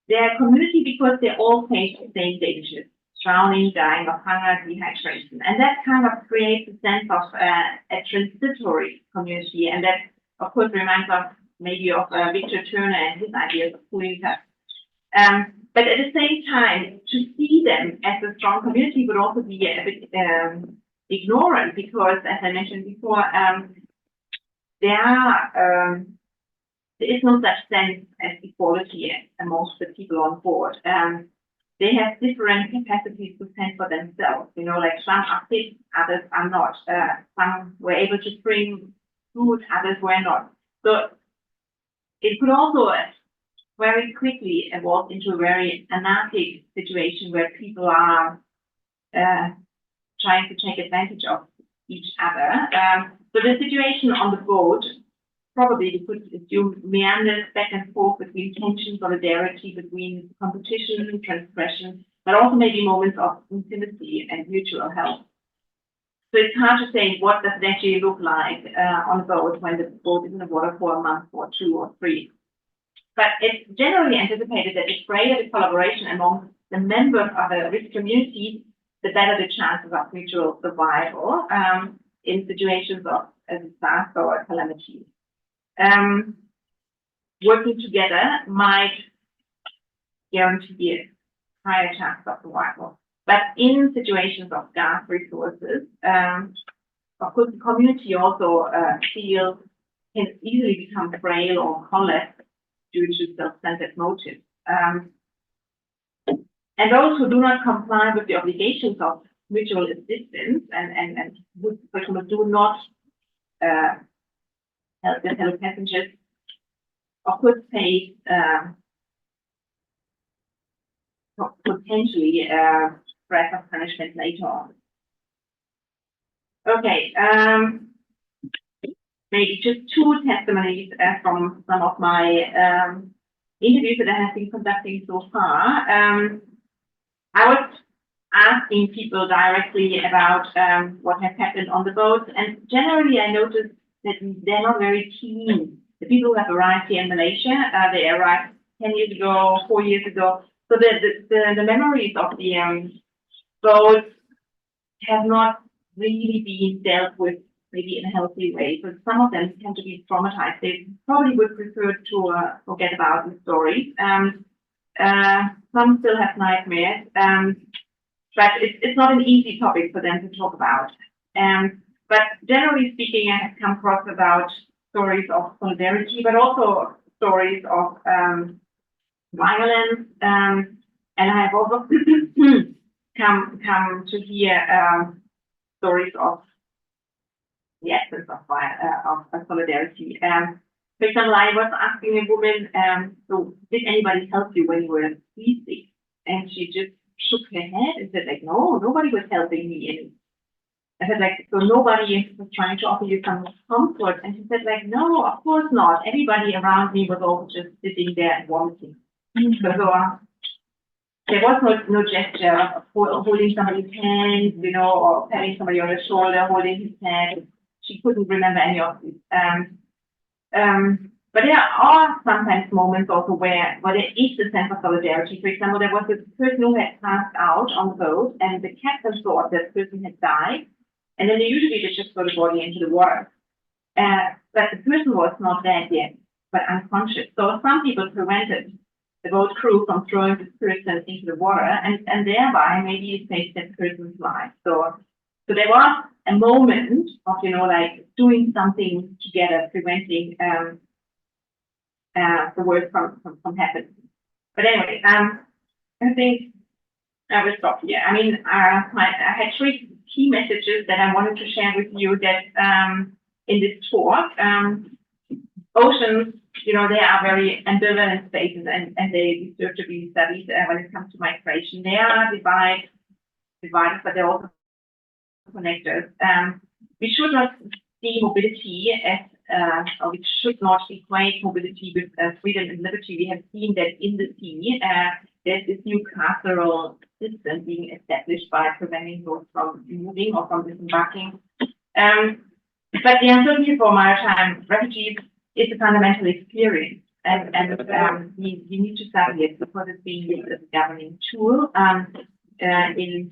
They're a community because they all face the same dangers: drowning, dying of hunger, dehydration. And that kind of creates a sense of a transitory community. And that, of course, reminds us maybe of Victor Turner and his ideas of pulling up. But at the same time, to see them as a strong community would also be a bit ignorant, because, as I mentioned before, there is no such sense as equality amongst the people on board. They have different capacities to fend for themselves. You know, like some are fit, others are not. Some were able to bring food, others were not. So it could also very quickly evolve into a very anarchic situation where people are trying to take advantage of each other. So the situation on the boat, probably we could assume, meanders back and forth between tension, solidarity, between competition, transgression, but also maybe moments of intimacy and mutual help. So it's hard to say what does it actually look like on a boat when the boat is in the water for a month or 2 or 3. But it's generally anticipated that the greater the collaboration among the members of a risk community, the better the chances of mutual survival in situations of a disaster or a calamity. Working together might guarantee a higher chance of survival. But in situations of scarce resources, of course, the community also can easily become frail or collapse due to self-centered motives. And those who do not comply with the obligations of mutual assistance and who, for example, do not help their fellow passengers, of course, face potentially threat of punishment later on. Okay, maybe just 2 testimonies from some of my interviews that I have been conducting so far. I was asking people directly about what has happened on the boat, and generally I noticed that they're not very keen. The people who have arrived here in Malaysia, they arrived 10 years ago, 4 years ago. So the memories of the boats have not really been dealt with maybe in a healthy way. So some of them tend to be traumatized. They probably would prefer to forget about the story. Some still have nightmares, but it's not an easy topic for them to talk about. But generally speaking, I have come across about stories of solidarity, but also stories of violence, and I have also come to hear stories of the absence of solidarity. For example, I was asking a woman, so did anybody help you when you were seasick? And she just shook her head and said, like, no, nobody was helping me. And I said, like, so nobody was trying to offer you some comfort. And she said, like, no, of course not. Everybody around me was all just sitting there and vomiting. So there was no gesture of holding somebody's hand, you know, or patting somebody on the shoulder, holding his hand. She couldn't remember any of this. But there are sometimes moments also where there is a sense of solidarity. For example, there was a person who had passed out on the boat, and the captain thought that person had died, and then they usually just throw the body into the water. But the person was not dead yet, but unconscious. So some people prevented the boat crew from throwing this person into the water, and thereby maybe it saved that person's life. So there was a moment of, you know, like doing something together, preventing the worst from happening. But anyway, I think I will stop here. I mean, I had 3 key messages that I wanted to share with you that in this talk. Oceans, you know, they are very ambivalent spaces, and they deserve to be studied when it comes to migration. They are divided, but they're also connected. We should not see mobility as or we should not equate mobility with freedom and liberty. We have seen that in the sea, there's this new carceral system being established by preventing those from moving or from disembarking. But the uncertainty for maritime refugees is a fundamental experience, and we need to study it because it's being used as a governing tool in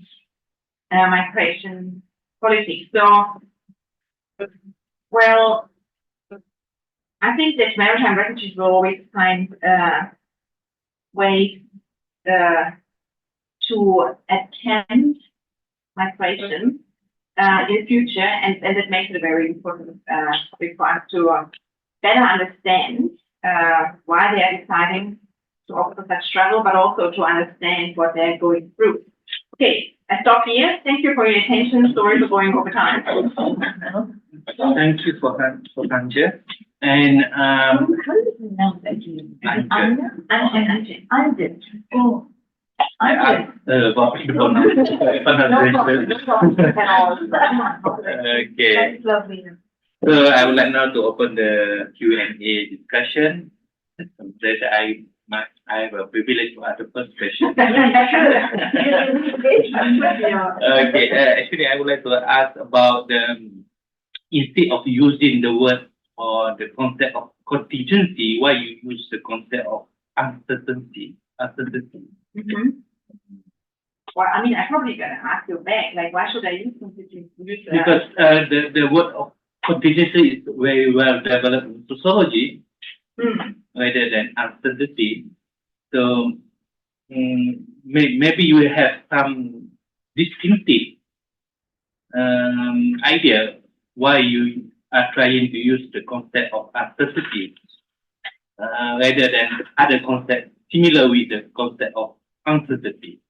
migration politics. So, well, I think that maritime refugees will always find ways to attempt migration in the future, and that makes it a very important topic for us to better understand why they are deciding to offer such travel, but also to understand what they're going through. Okay, I stop here. Thank you for your attention. Sorry for going over time. Thank you for Anja. And How did you know that you? Anja. Oh. about okay. That's lovely. So I would like now to open the Q&A discussion. That I have a privilege to ask the first question. Okay, actually I would like to ask about instead of using the word or the concept of contingency, why you use the concept of uncertainty? Mm-hmm. Well, I mean, I'm probably gonna ask you back, like, why should I use contingency? Because the word of contingency is very well developed in sociology, rather than uncertainty. So maybe you have some distinctive idea why you are trying to use the concept of uncertainty rather than other concepts similar with the concept of uncertainty.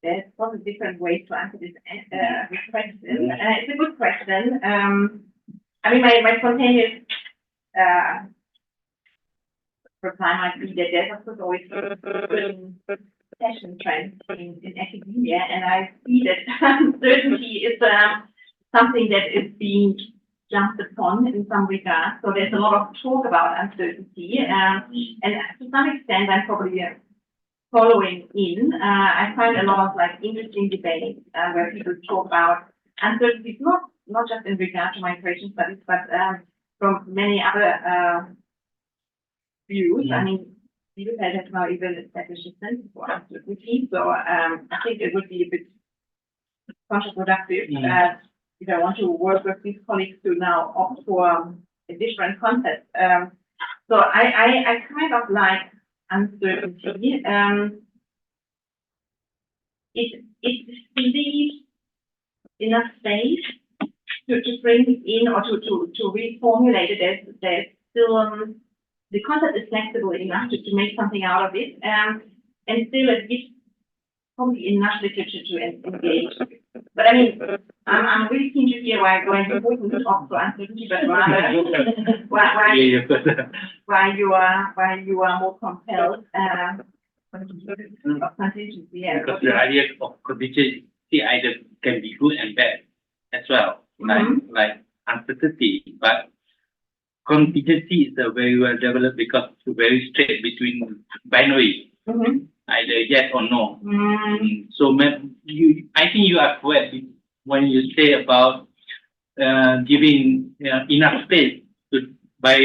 There's probably different ways to answer this question. It's a good question. I mean, my spontaneous reply might be that there's of course always certain fashion trends in academia, and I see that uncertainty is something that is being jumped upon in some regards. So there's a lot of talk about uncertainty, and to some extent, I'm probably following in. I find a lot of like interesting debates where people talk about uncertainties, not just in regard to migration studies, but from many other views. I mean, people have now even established a center for uncertainty, so I think it would be a bit counterproductive if I want to work with these colleagues to now opt for a different concept. So I kind of like uncertainty. It leaves enough space to bring in or to reformulate it. There's still the concept is flexible enough to make something out of it, and still it gives probably enough literature to engage. But I mean, I'm really keen to hear why you wouldn't opt for uncertainty, but rather why you are more compelled of contingency. Because the idea of contingency see either can be good and bad as well, like uncertainty. But contingency is a very well developed because it's very straight between binary, either yes or no. So I think you are correct when you say about giving enough space by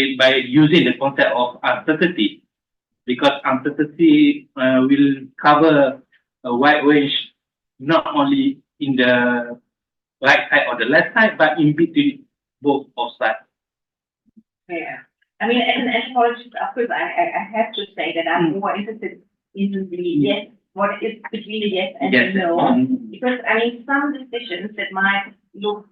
using the concept of uncertainty, because uncertainty will cover a wide range, not only in the right side or the left side, but in between both of sides. Yeah. I mean, as an anthropologist, of course, I have to say that I'm more interested in the yes, what is between the yes and the no. Because, I mean, some decisions that might look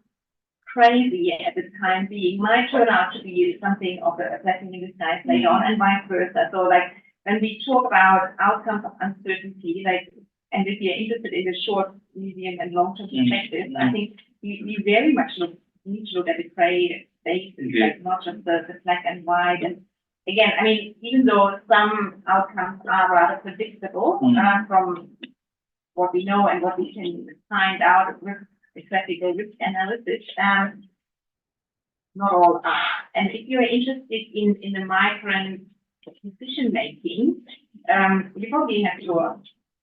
crazy at the time being might turn out to be something of a blessing in disguise later on, and vice versa. So, like, when we talk about outcomes of uncertainty, like, and if you're interested in the short, medium, and long-term perspectives, I think we very much need to look at the gray spaces, like not just the black and white. And again, I mean, even though some outcomes are rather predictable from what we know and what we can find out with classical risk analysis, not all are. And if you're interested in the migrant decision making, you probably have to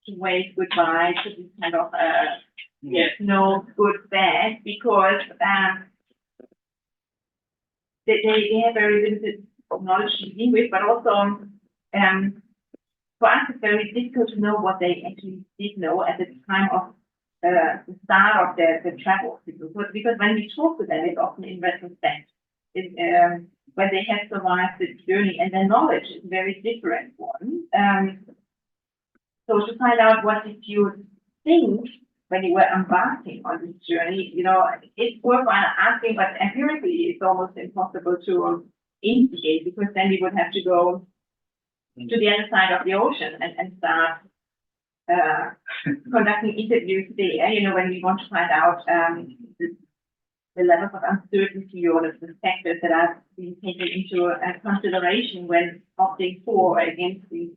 wave goodbye to this kind of yes, no, good, bad, because they have very limited knowledge to begin with, but also for us it's very difficult to know what they actually did know at the time of the start of the travel. Because when we talk to them, it's often in retrospect, when they have survived the journey, and their knowledge is a very different one. So to find out what did you think when you were embarking on this journey, you know, it's worthwhile asking, but empirically it's almost impossible to instigate, because then we would have to go to the other side of the ocean and start conducting interviews there, you know, when we want to find out the levels of uncertainty or the factors that are being taken into consideration when opting for or against this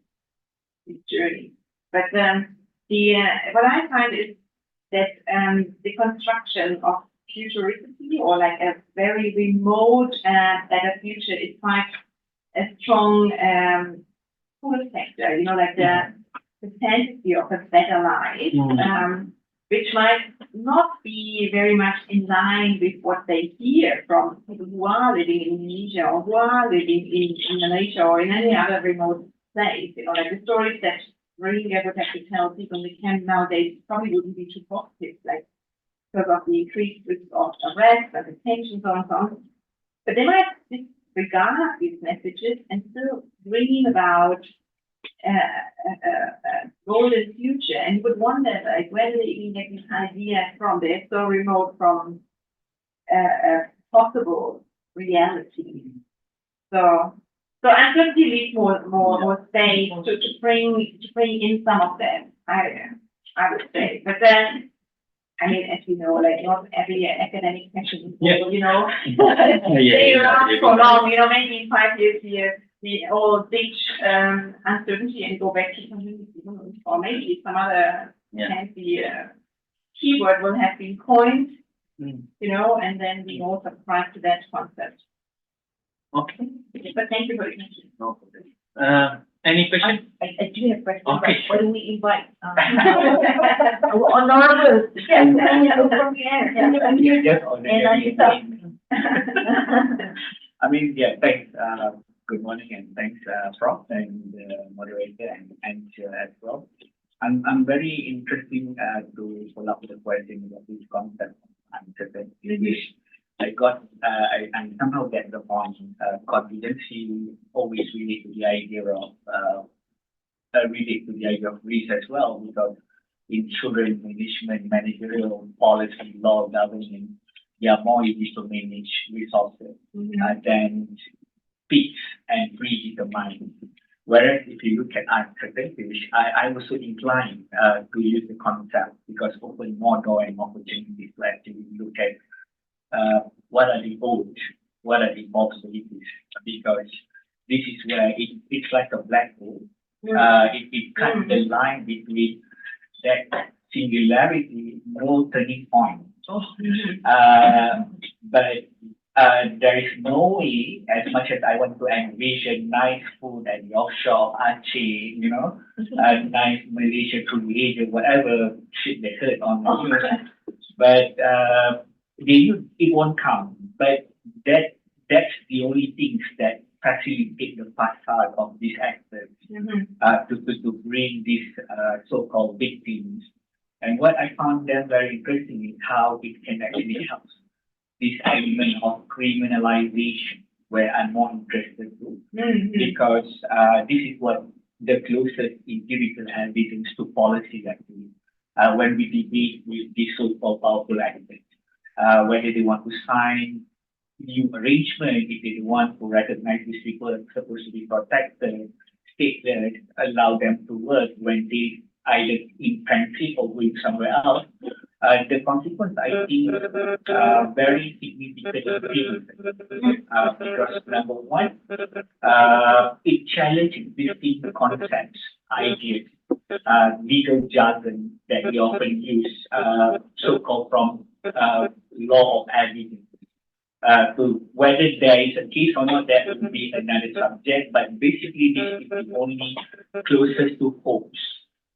journey. But what I find is that the construction of futuricity, or like a very remote better future, is quite a strong pull factor, you know, like the fantasy of a better life, which might not be very much in line with what they hear from people who are living in Indonesia or who are living in Malaysia or in any other remote place. You know, like the stories that Maria would have to tell people in the camp nowadays probably wouldn't be too positive, like because of the increased risk of arrest and detention, so on and so on. But they might disregard these messages and still dream about a golden future, and you would wonder, like, where do they even get this idea from? They're so remote from a possible reality. So uncertainty leaves more space to bring in some of them, I would say. But then, I mean, as you know, like, not every academic session, you know, they last for long, you know, maybe in 5 years we all ditch uncertainty and go back to something, or maybe some other fancy keyword will have been coined, you know, and then we all subscribe to that concept. Okay. But thank you for the question. Any questions? I do have questions. Okay. Why do we invite honorables? Yes, I mean, yeah, thanks. Good morning, and thanks, Prof, and moderator, and as well. I'm very interested to follow up the question of this concept of uncertainty, which I somehow get the point. Contingency always relate to the idea of risk as well, because insurance, management, managerial, policy, law, governance, they are more easy to manage resources than fixed and predetermined. Whereas if you look at uncertainty, I also inclined to use the concept, because open more door and opportunities to actually look at what are the odds, what are the possibilities, because this is where it's like a black hole. It cuts the line between that singularity, no turning point. Oh. But there is no way, as much as I want to envision nice food at your shop, Aceh, nice Malaysia through Asia, whatever shit they heard on the news. But it won't come. But that's the only things that facilitate the facade of these actors to bring these so-called victims. And what I found them very interesting is how it can actually help this element of criminalization, where I'm more interested to, because this is what the closest empirical evidence to policy actually. When we debate with these so-called powerful actors, whether they want to sign new arrangement, if they want to recognize these people as supposed to be protected, state that allow them to work when they either in country or going somewhere else. The consequence, I think, very significant because number one, it challenges existing concepts, ideas, legal jargon that we often use, so-called from law of evidence. To whether there is a case or not, that would be another subject. But basically, this is the only closest to hopes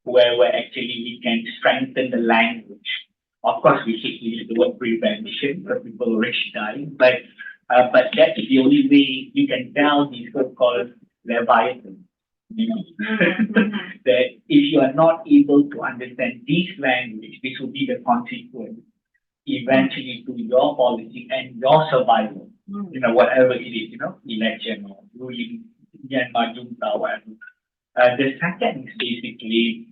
where actually we can strengthen the language. Of course, we hate to use the word prevention because people already dying, but that's the only way you can tell these so-called leviathan. That if you are not able to understand this language, this will be the consequence eventually to your policy and your survival, whatever it is, election or ruling Myanmar junta, whatever. The second is basically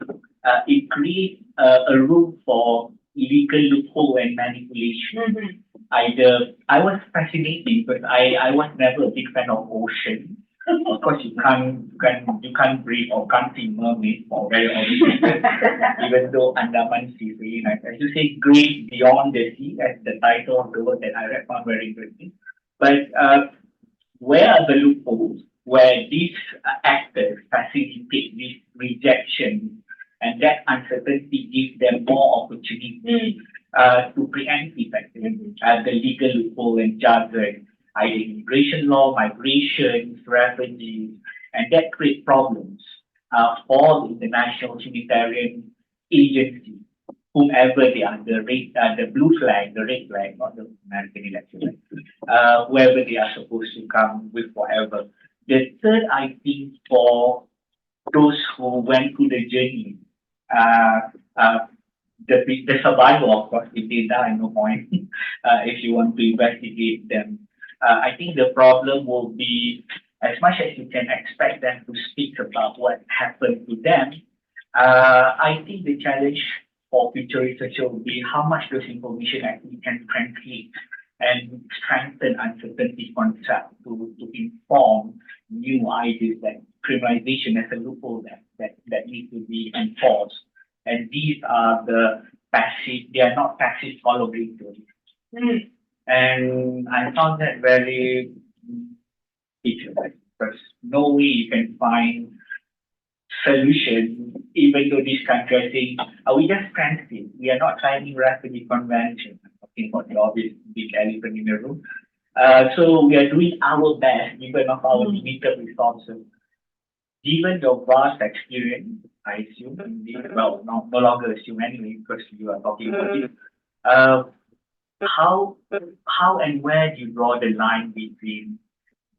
it creates a room for legal loophole and manipulation. Either I was fascinating because I was never a big fan of ocean. Of course, you can't breathe or can't see mermaids for very obvious reasons, even though Andaman Sea is really nice. As you say, Great Beyond the Sea, as the title of the work that I read, found very interesting. But where are the loopholes where these actors facilitate this rejection, and that uncertainty gives them more opportunity to preempt effectively the legal loophole and jargon, either immigration law, migrations, refugees, and that creates problems for the international humanitarian agency, whomever they are, the blue flag, the red flag, not the American election, wherever they are supposed to come with whatever. The third, I think, for those who went through the journey, the survival, of course, if they die, no point, if you want to investigate them. I think the problem will be, as much as you can expect them to speak about what happened to them, I think the challenge for future researchers will be how much those information actually can translate and strengthen uncertainty concept to inform new ideas that criminalization as a loophole that needs to be enforced. And these are the passive, they are not passive collaborators. And I found that very interesting because no way you can find solution, even though this country are saying, we just transit, we are not signing refugee convention. I'm talking about the obvious big elephant in the room. So we are doing our best, given of our limited resources. Given your vast experience, I assume, well, no longer assume anyway, because you are talking about it. How and where do you draw the line between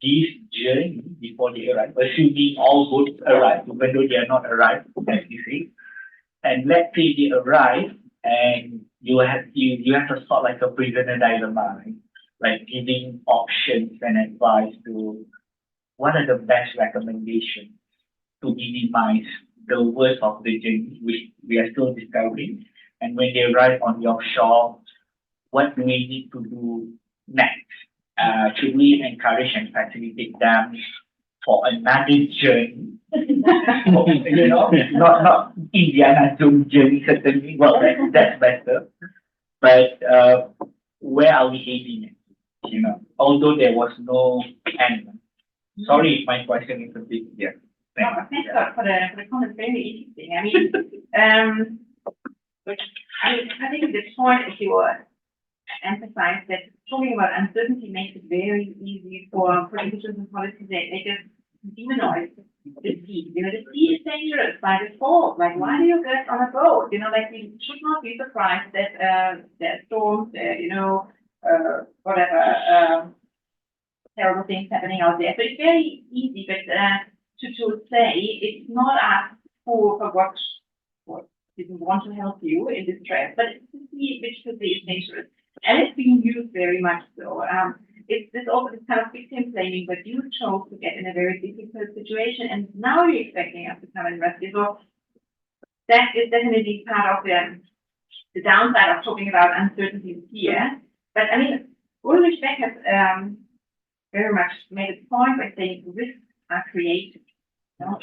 this journey before they arrive, assuming all boats arrive, even though they are not arrived, as you say, and let's say they arrive and you have a sort like a prisoner dilemma, right? Like giving options and advice to what are the best recommendations to minimize the worst of the journey, which we are still discovering, and when they arrive on your shore, what do we need to do next? Should we encourage and facilitate them for another journey? Not Indiana Jones journey, certainly. Well, that's better. But where are we heading? Although there was no end. Sorry if my question is a bit here. Thanks for the comment. Very interesting. I mean, But I think the point that you emphasized that talking about uncertainty makes it very easy for politicians and policies. They just demonize the sea. You know, the sea is dangerous by default. Like, why do you get on a boat? You know, like, you should not be surprised that there are storms, whatever, terrible things happening out there. So it's very easy, but to say it's not us for what people want to help you in distress, but it's the sea which could be dangerous. And it's being used very much so. It's this also this kind of victim blaming, but you chose to get in a very difficult situation, and now you're expecting us to come and rescue. So that is definitely part of the downside of talking about uncertainties here. But I mean, Ulrich Beck has very much made a point by saying risks are created. You know,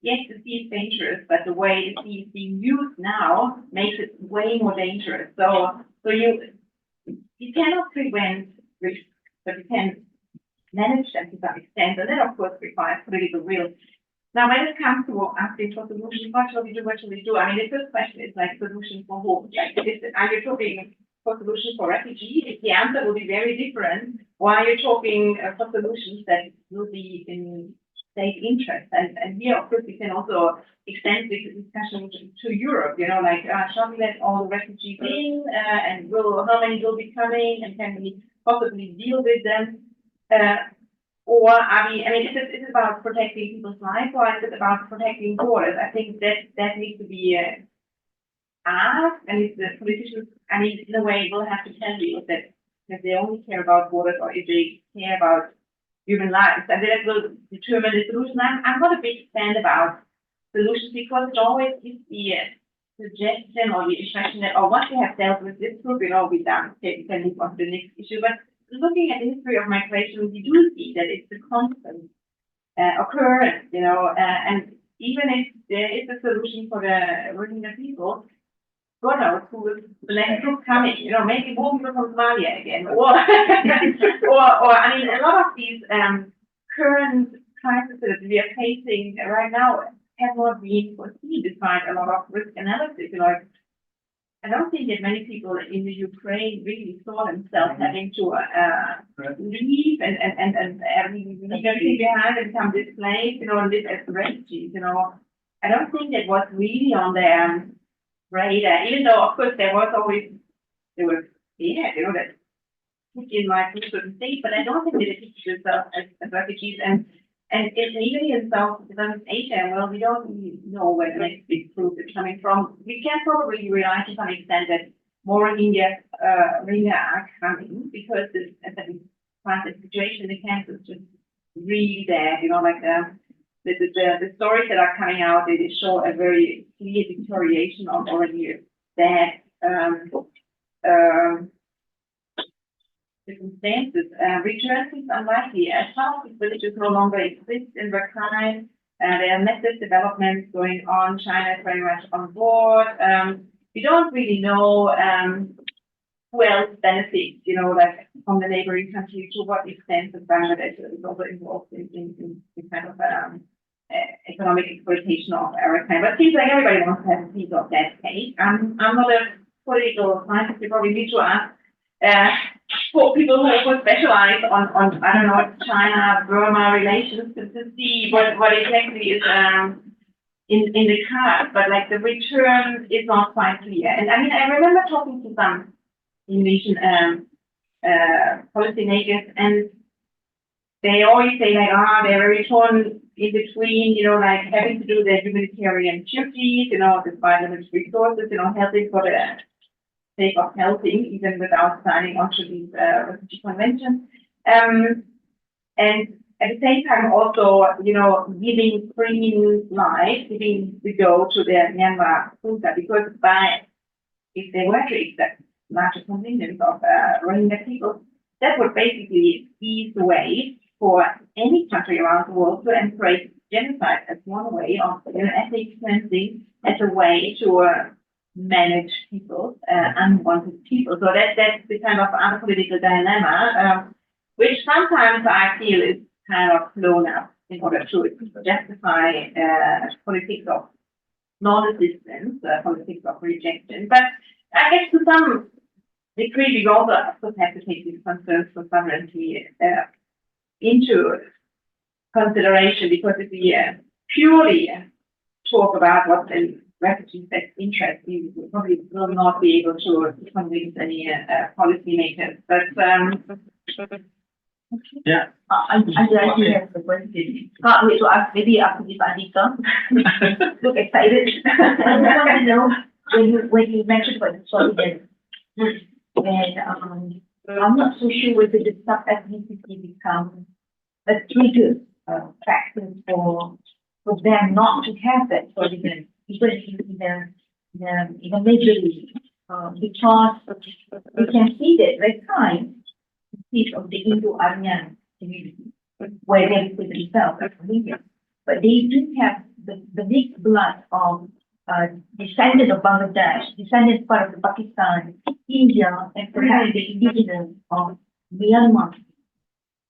yes, the sea is dangerous, but the way the sea is being used now makes it way more dangerous. So you cannot prevent risks, but you can manage them to some extent, and that of course requires political will. Now, when it comes to asking for solutions, what shall we do? What shall we do? I mean, the first question is like solution for whom? Like, are you talking for solutions for refugees? The answer will be very different. Or are you talking for solutions that will be in state interest? And here, of course, we can also extend this discussion to Europe. You know, like, shall we let all the refugees in? And how many will be coming? And can we possibly deal with them? Or are we, I mean, is it about protecting people's lives, or is it about protecting borders? I think that needs to be asked, and if the politicians, I mean, in a way, will have to tell you that if they only care about borders or if they care about human lives, and that will determine the solution. I'm not a big fan about solutions because it always gives the suggestion or the impression that, oh, once we have dealt with this group, we're done. Okay, we can move on to the next issue. But looking at the history of migration, we do see that it's a constant occurrence, you know, and even if there is a solution for the Rohingya people, God knows who will the next group coming, you know, maybe more people from Somalia again, or I mean, a lot of these current crises that we are facing right now have not been foreseen despite a lot of risk analysis. You know, I don't think that many people in the Ukraine really saw themselves having to leave and leave everything behind and come displaced, you know, and live as refugees. You know, I don't think that was really on their radar, even though, of course, there was always, you know, that put in like a certain state, but I don't think they picture themselves as refugees. And even in Southeast Asia, well, we don't really know where the next big group is coming from. We can probably rely to some extent that more Rohingya are coming because the situation in the camps is just really there, you know, like the stories that are coming out, they show a very clear deterioration of already bad circumstances. Return is unlikely as some of these villages no longer exist in Rakhine. There are massive developments going on. China is very much on board. We don't really know who else benefits, you know, like from the neighboring country, to what extent the Bangladesh is also involved in kind of economic exploitation of Rakhine. But it seems like everybody wants to have a piece of that cake. I'm not a political scientist. You probably need to ask for people who specialize on I don't know, China-Burma relations to see what exactly is in the cards. But like the return is not quite clear. And I mean, I remember talking to some Indonesian policymakers, and they always say like, they're very torn in between, you know, like having to do their humanitarian duties, you know, despite limited resources, you know, helping for the sake of helping, even without signing on to these refugee conventions. And at the same time also, you know, giving free life, giving the go to the Myanmar junta, because if they were to accept larger contingents of Rohingya people, that would basically ease the way for any country around the world to embrace genocide as one way of, you know, ethnic cleansing as a way to manage people, unwanted people. So that's the kind of other political dilemma, which sometimes I feel is kind of blown up in order to justify politics of non-resistance, politics of rejection. But I guess to some degree, we also, of course, have to take these concerns for sovereignty into consideration, because if we purely talk about what's in refugees' best interest, we probably will not be able to convince any policymakers. But Yeah. I actually have a question. Can't wait to ask, maybe after this, Anika. Look excited. I want to know, when you mentioned about the solidarity, and I'm not so sure whether the sub-ethnicity becomes a trigger factor for them not to have that solidarity, even in a major league, because we can see that there are times of the Indo-Aryan community where they put themselves as Rohingya, but they do have the mixed blood of descendant of Bangladesh, descendant part of the Pakistan, India, and perhaps the indigenous of Myanmar.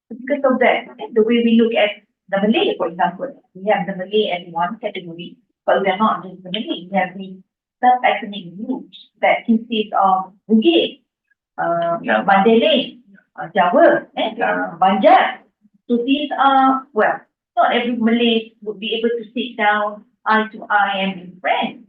Because of that, the way we look at the Malay, for example, we have the Malay as one category, but we are not just the Malay. We have the sub-ethnic groups that consist of Bugis, Mandalay, Jawa, and Banjar. So these are, well, not every Malay would be able to sit down eye to eye and be friends,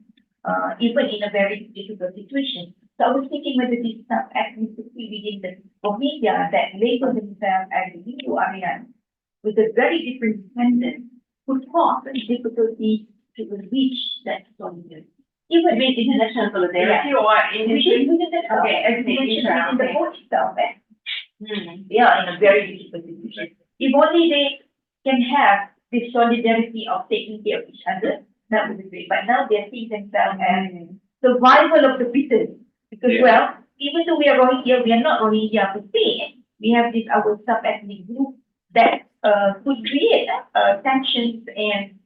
even in a very difficult situation. So I was thinking whether this sub-ethnicity within the Rohingya that label themselves as the Indo-Aryan with a very different descendant could cause a difficulty to reach that solidarity. Even with international solidarity or in the okay, as mentioned in the boat itself, they are in a very difficult situation. If only they can have this solidarity of taking care of each other, that would be great. But now they're seeing themselves as survival of the fittest. Because, well, even though we are Rohingya, we are not Rohingya per se. We have this our sub-ethnic group that could create tensions and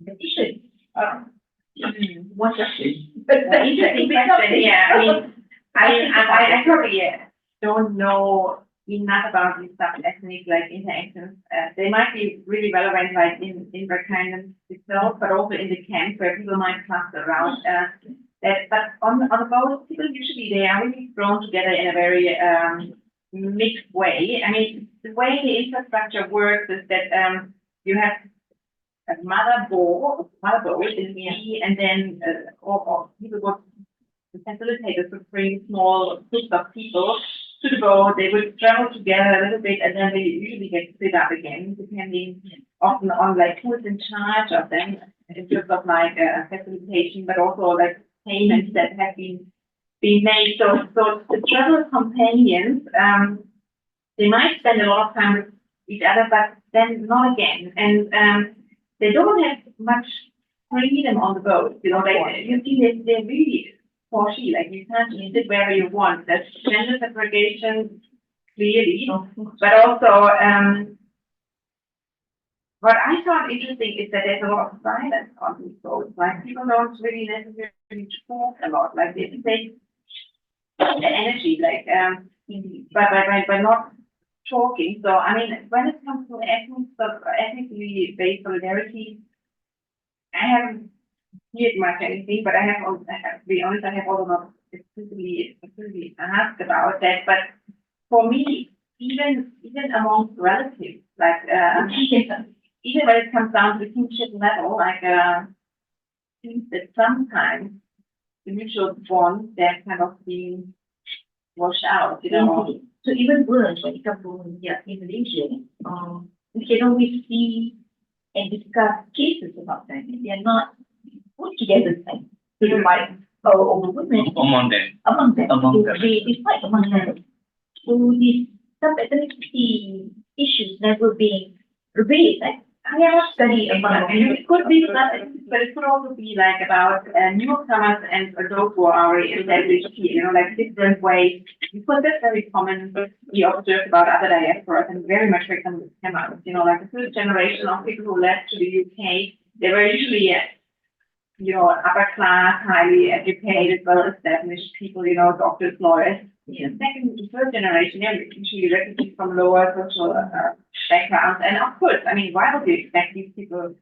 divisions. What's that? But the interesting question, yeah. I probably don't know enough about these sub-ethnic interactions. They might be really relevant in Rakhine itself, but also in the camps where people might cluster around. But on the boat, people usually they are really thrown together in a very mixed way. I mean, the way the infrastructure works is that you have a mother boat in the and then or people go, the facilitators would bring small groups of people to the boat. They would travel together a little bit, and then they usually get split up again, depending often on who's in charge of them in terms of facilitation, but also payments that have been made. So the travel companions, they might spend a lot of time with each other, but then not again. And they don't have much freedom on the boat. You know, you see they're really poshy, you can't sit wherever you want. There's gender segregation clearly, but also what I found interesting is that there's a lot of silence on these boats. People don't really necessarily talk a lot. They take the energy, by not talking. So I mean, when it comes to ethnically based solidarity, I haven't heard much anything, but I have to be honest, I have also not explicitly asked about that. But for me, even amongst relatives, even when it comes down to the kinship level, seems that sometimes the mutual bonds, they're kind of being washed out, you know. So even worse, when it comes to in Malaysia, we can always see and discuss cases about them. They are not put together over women. Among them. They fight among them. So these sub-ethnicity issues never being raised. I have studied about it. It could be, but it could also be about newcomers and those who are already established here, different ways. Because that's very common. We observe about other diasporas and very much come out. The first generation of people who left to the UK, they were usually upper class, highly educated, well-established people, doctors, lawyers. Second, the third generation, usually refugees from lower social backgrounds. And of course, I mean, why would you expect these people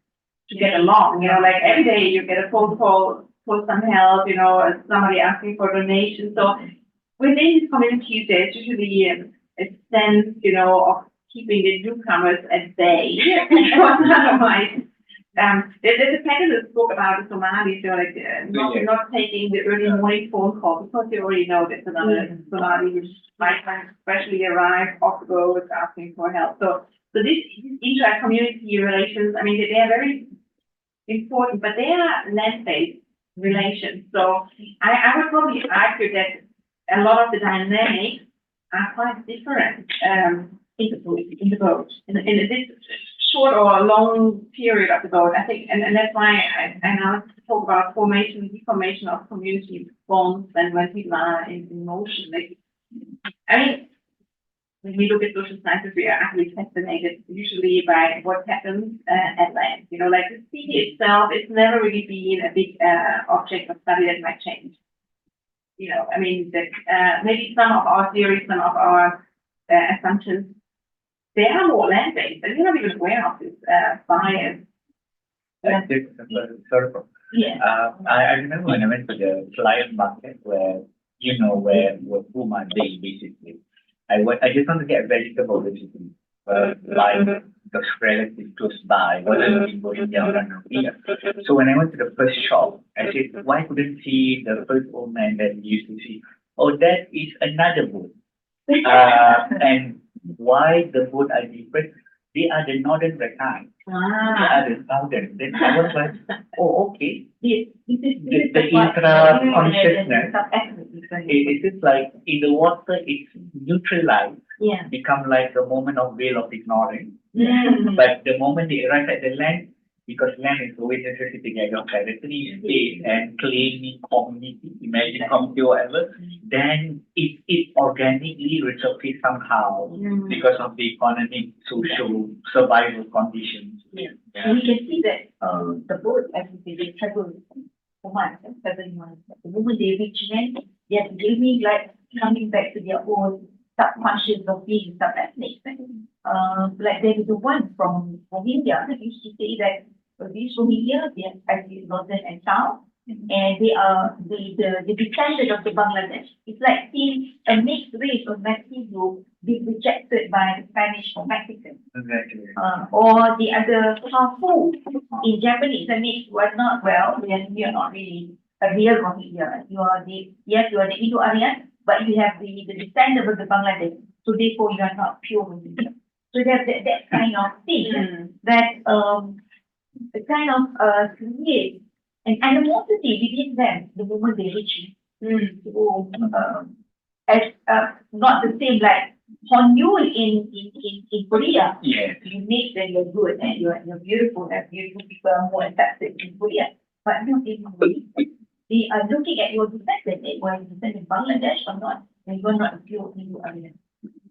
to get along? Every day you get a phone call for some help, somebody asking for donations. So within these communities, there's usually a sense, of keeping the newcomers at bay. Otherwise, there's a pattern that spoke about the Somalis, not taking the early morning phone call because they already know there's another Somali who might especially arrive off the boat asking for help. So these intra-community relations, I mean, they are very important, but they are land-based relations. So I would probably argue that a lot of the dynamics are quite different in the boat. In this short or long period of the boat, I think, and that's why I now talk about formation and deformation of community bonds and when people are in motion. I mean, when we look at social sciences, we are actually fascinated usually by what happens at land. Like the sea itself, it's never really been a big object of study that might change. I mean, maybe some of our theories, some of our assumptions, they are more land-based, and you're not even aware of this bias. I remember when I went to the client market where whom are they basically. I just want to get a vegetable basically, like the relative close by, whether we going down or here. So when I went to the first shop, I said, why couldn't see the first old man that we used to see? Oh, that is another boat. And why the boat are different? They are the northern maritime. They are the southern. Then I was like, oh, okay. This is The intra-consciousness, it is like in the water, it's neutralized, become like a moment of veil of ignorance. But the moment they arrive at the land, because land is always necessary to get your territory, space, and claiming community, imagine community or whatever, then it organically resurfaces somehow because of the economic, social, survival conditions. And we can see that the boat, as they travel for months, 7 months. The moment they reach land, they are really like coming back to their own subconscious of being sub-ethnic. Like there is the one from India that used to say that these Rohingya, they are actually northern and south, and they are the descendant of the Bangladesh. It's like seeing a mixed race of Mexico being rejected by the Spanish or Mexican. Exactly. Or the other Hafu in Japanese, that means you are not then you are not really a real Rohingya. You are the Indo-Aryan, but you have the descendant of the Bangladesh. So therefore you are not pure Rohingya. So there's that kind of thing that kind of creates an animosity within them the moment they reach so, as not the same like Honyul in Korea. Yes. You make that you're good and you're beautiful and beautiful people are more accepted in Korea. But not in Korea. They are looking at your descendant, whether you descend in Bangladesh or not, and you're not a pure Indo-Aryan.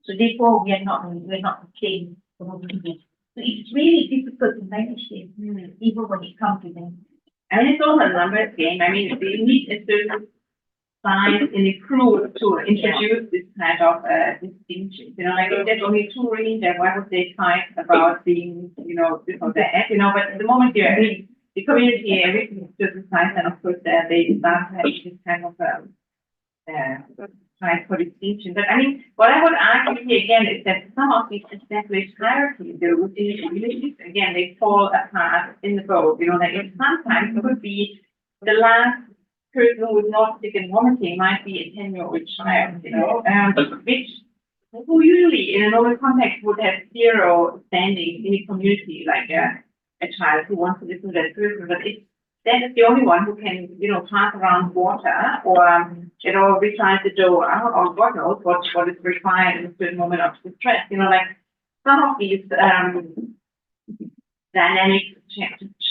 So therefore we're not the same. So it's really difficult to manage this, even when it comes to them. I mean, it's all a numbers game. I mean, they need a certain size in the crew to introduce this kind of distinction. Like if there's only 2 then why would they fight about being, this or that? But the moment you're in the community, everything is certain size, and of course they start having this kind of trying for distinction. But I mean, what I would argue here again is that some of these established hierarchies, the within communities, again, they fall apart in the boat. Like sometimes it could be the last person who is not sick and vomiting might be a 10-year-old child, which who usually in a normal context would have 0 standing in a community, like a child who wants to listen to that person, but then it's the only one who can, pass around water or, recite the dough or God knows what is required in a certain moment of distress. Like some of these dynamics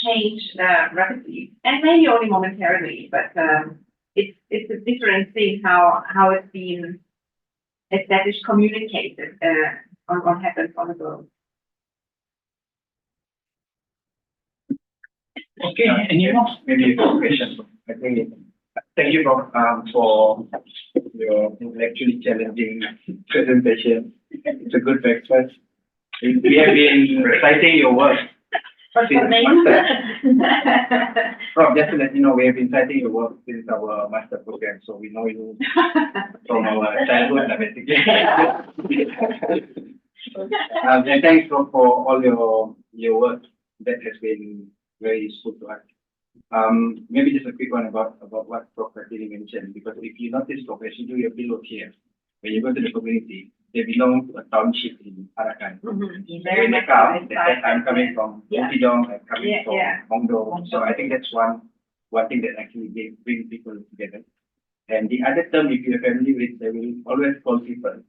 change rapidly and maybe only momentarily, but it's a different thing how it's been established, communicated on what happens on the boat. Okay, any more questions? I think thank you for your intellectually challenging presentation. It's a good breakfast. We have been reciting your work. What's your name? Rob, just to let you know, we have been citing your work since our master program, so we know you from our childhood, basically. And thanks Rob, for all your work that has been very useful to us. Maybe just a quick one about what Prof. Really mentioned, because if you notice, Prof, as you do your fieldwork here, when you go to the community, they belong to a township in Arakan. Very much. I'm coming from Yeah. Bukidong, I'm coming from Yeah. Mongdo. So I think that's one thing that actually brings people together. And the other term, if you're familiar with, they will always call people,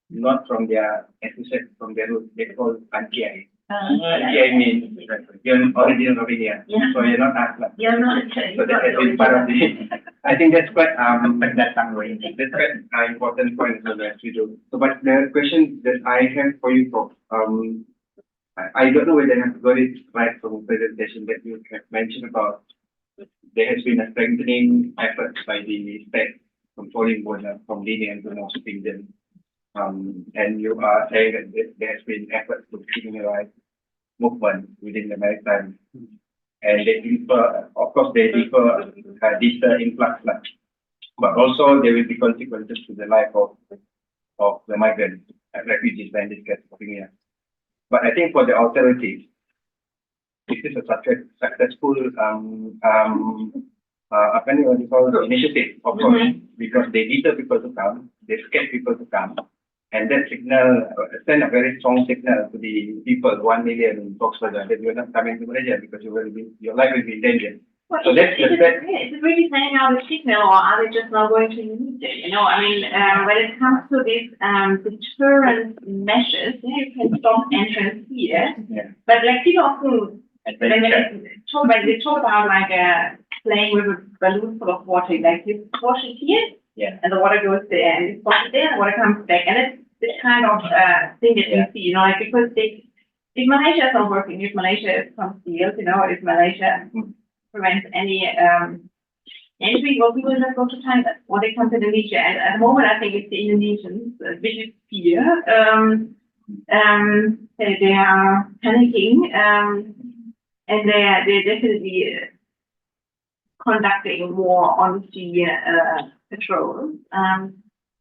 not from their, as you said, from their root, they call Ankiai. Ankiai means you're original of India, Yeah. so you're not Aslam. You're not, So that has been part of the, I think that's quite, that's quite important point as well as we do. So, but the question that I have for you, Prof, I don't know whether I have got it right from the presentation that you have mentioned about there has been a strengthening effort by the state controlling border from lenient to more stringent. And you are saying that there has been efforts to criminalize movement within the maritime. And they differ, of course, they differ, deter influx, but also there will be consequences to the life of the migrants and refugees in this case of India. But I think for the authorities, this is a successful initiative, of course, because they deter people to come, they scare people to come, and that signal send a very strong signal to the people, 1 million in Volkswagen, that you're not coming to Malaysia because your life will be in danger. Well, So that's is it really sending out a signal, or are they just not going to use it? You know, I mean, when it comes to these deterrent measures, you can stop entrance here, but like people often, when they talk about like playing with a balloon full of water, like you wash it here, and the water goes there, and you wash it there, and the water comes back, and it's this kind of thing that you see, you know, like because if Malaysia is not working, if Malaysia is concealed, you know, if Malaysia prevents any entry, well, people just go to China or they come to Indonesia. And at the moment, I think it's the Indonesians' biggest fear. They are panicking, and they're definitely conducting more on-sea patrols.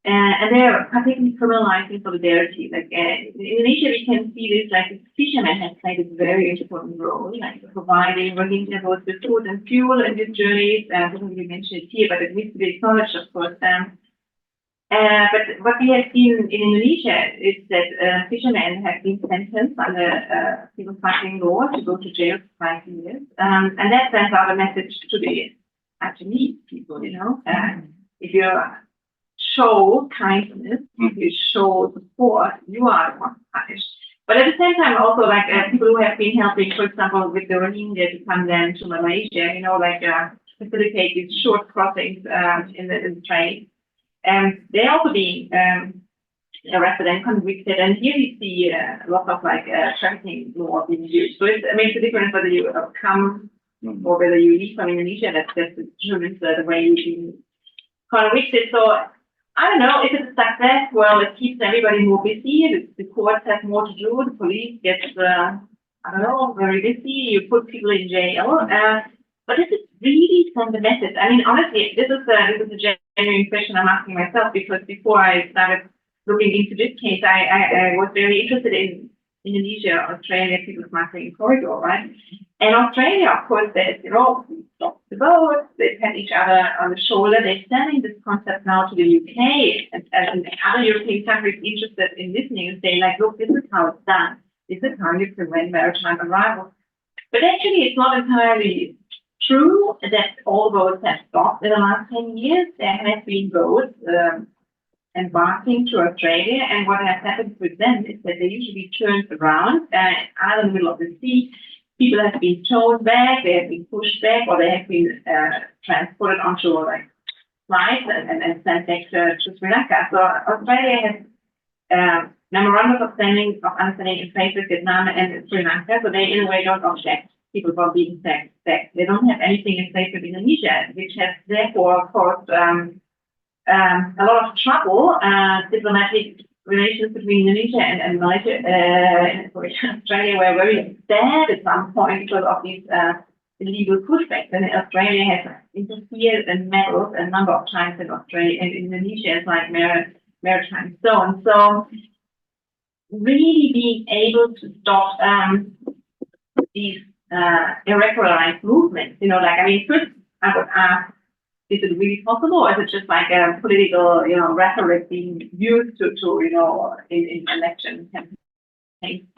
And they're particularly criminalizing solidarity. Like in Indonesia, we can see this, like fishermen have played a very important role, like providing working boats with food and fuel in these journeys. I don't really mention it here, but it needs to be acknowledged, of course. But what we have seen in Indonesia is that fishermen have been sentenced under people smuggling law to go to jail for 5 years. And that sends out a message to the Chinese people, you know, if you show kindness, if you show support, you are the one punished. But at the same time, also like people who have been helping, for example, with the Rohingya to come then to Malaysia, you know, like facilitate these short crossings in the train. And they also being arrested and convicted. And here we see a lot of like trafficking law being used. So it makes a difference whether you come or whether you leave from Indonesia. That determines the way you've been convicted. So I don't know if it's a success. Well, it keeps everybody more busy. The courts have more to do. The police gets, I don't know, very busy. You put people in jail. But this is really from the message. I mean, honestly, this is a genuine question I'm asking myself, because before I started looking into this case, I was very interested in Indonesia, Australia, people smuggling corridor, right? And Australia, of course, there's, you know, stop the boats, they pat each other on the shoulder. They're sending this concept now to the UK, and other European countries interested in listening and saying, like, look, this is how it's done. This is how you prevent maritime arrival. But actually, it's not entirely true that all boats have stopped in the last 10 years. There have been boats embarking to Australia, and what has happened with them is that they usually turn around out in the middle of the sea. People have been towed back, they have been pushed back, or they have been transported onto like flights and sent back to Sri Lanka. So Australia has memorandums of understanding in place with Vietnam and Sri Lanka, so they in a way don't object people from being sent back. They don't have anything in place with Indonesia, which has therefore caused a lot of trouble. Diplomatic relations between Indonesia and Malaysia, Australia were very bad at some point because of these illegal pushbacks. And Australia has interfered and meddled a number of times in Australia and Indonesia is like maritime zone. So really being able to stop these irregularized movements, you know, like, I mean, first I would ask, is it really possible, or is it just like a political, you know, rhetoric being used to you know, in election campaigns?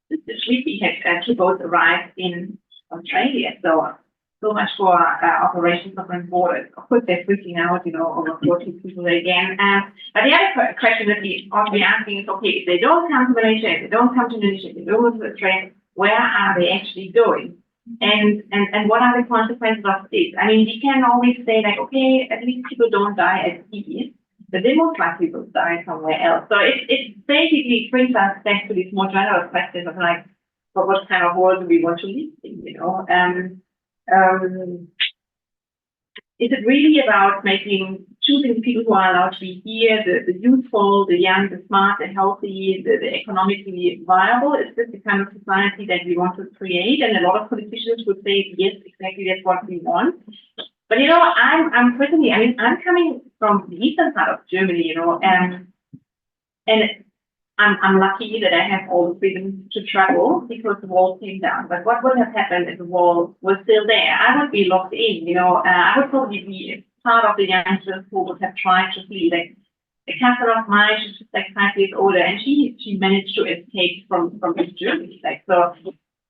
This week had two boats arrived in Australia, so much for Operation Southern Borders. Of course, they're freaking out, you know, over 40 people again. But the other question that we ought to be asking is, okay, if they don't come to Malaysia, if they don't come to Indonesia, if they don't go to Australia, where are they actually going? And what are the consequences of this? I mean, we can always say like, okay, at least people don't die at sea, but they most likely will die somewhere else. So it basically brings us back to this more general question of like, but what kind of world do we want to live in, you know? Is it really about choosing people who are allowed to be here, the youthful, the young, the smart, the healthy, the economically viable? Is this the kind of society that we want to create? And a lot of politicians would say, yes, exactly, that's what we want. But, you know, I'm personally, I mean, I'm coming from the eastern side of Germany, you know, and I'm lucky that I have all the freedom to travel because the wall came down. But what would have happened if the wall was still there? I would be locked in, you know. I would probably be part of the youngsters who would have tried to flee. Like a cousin of mine, she's just like 5 years older, and she managed to escape from East Germany. Like so,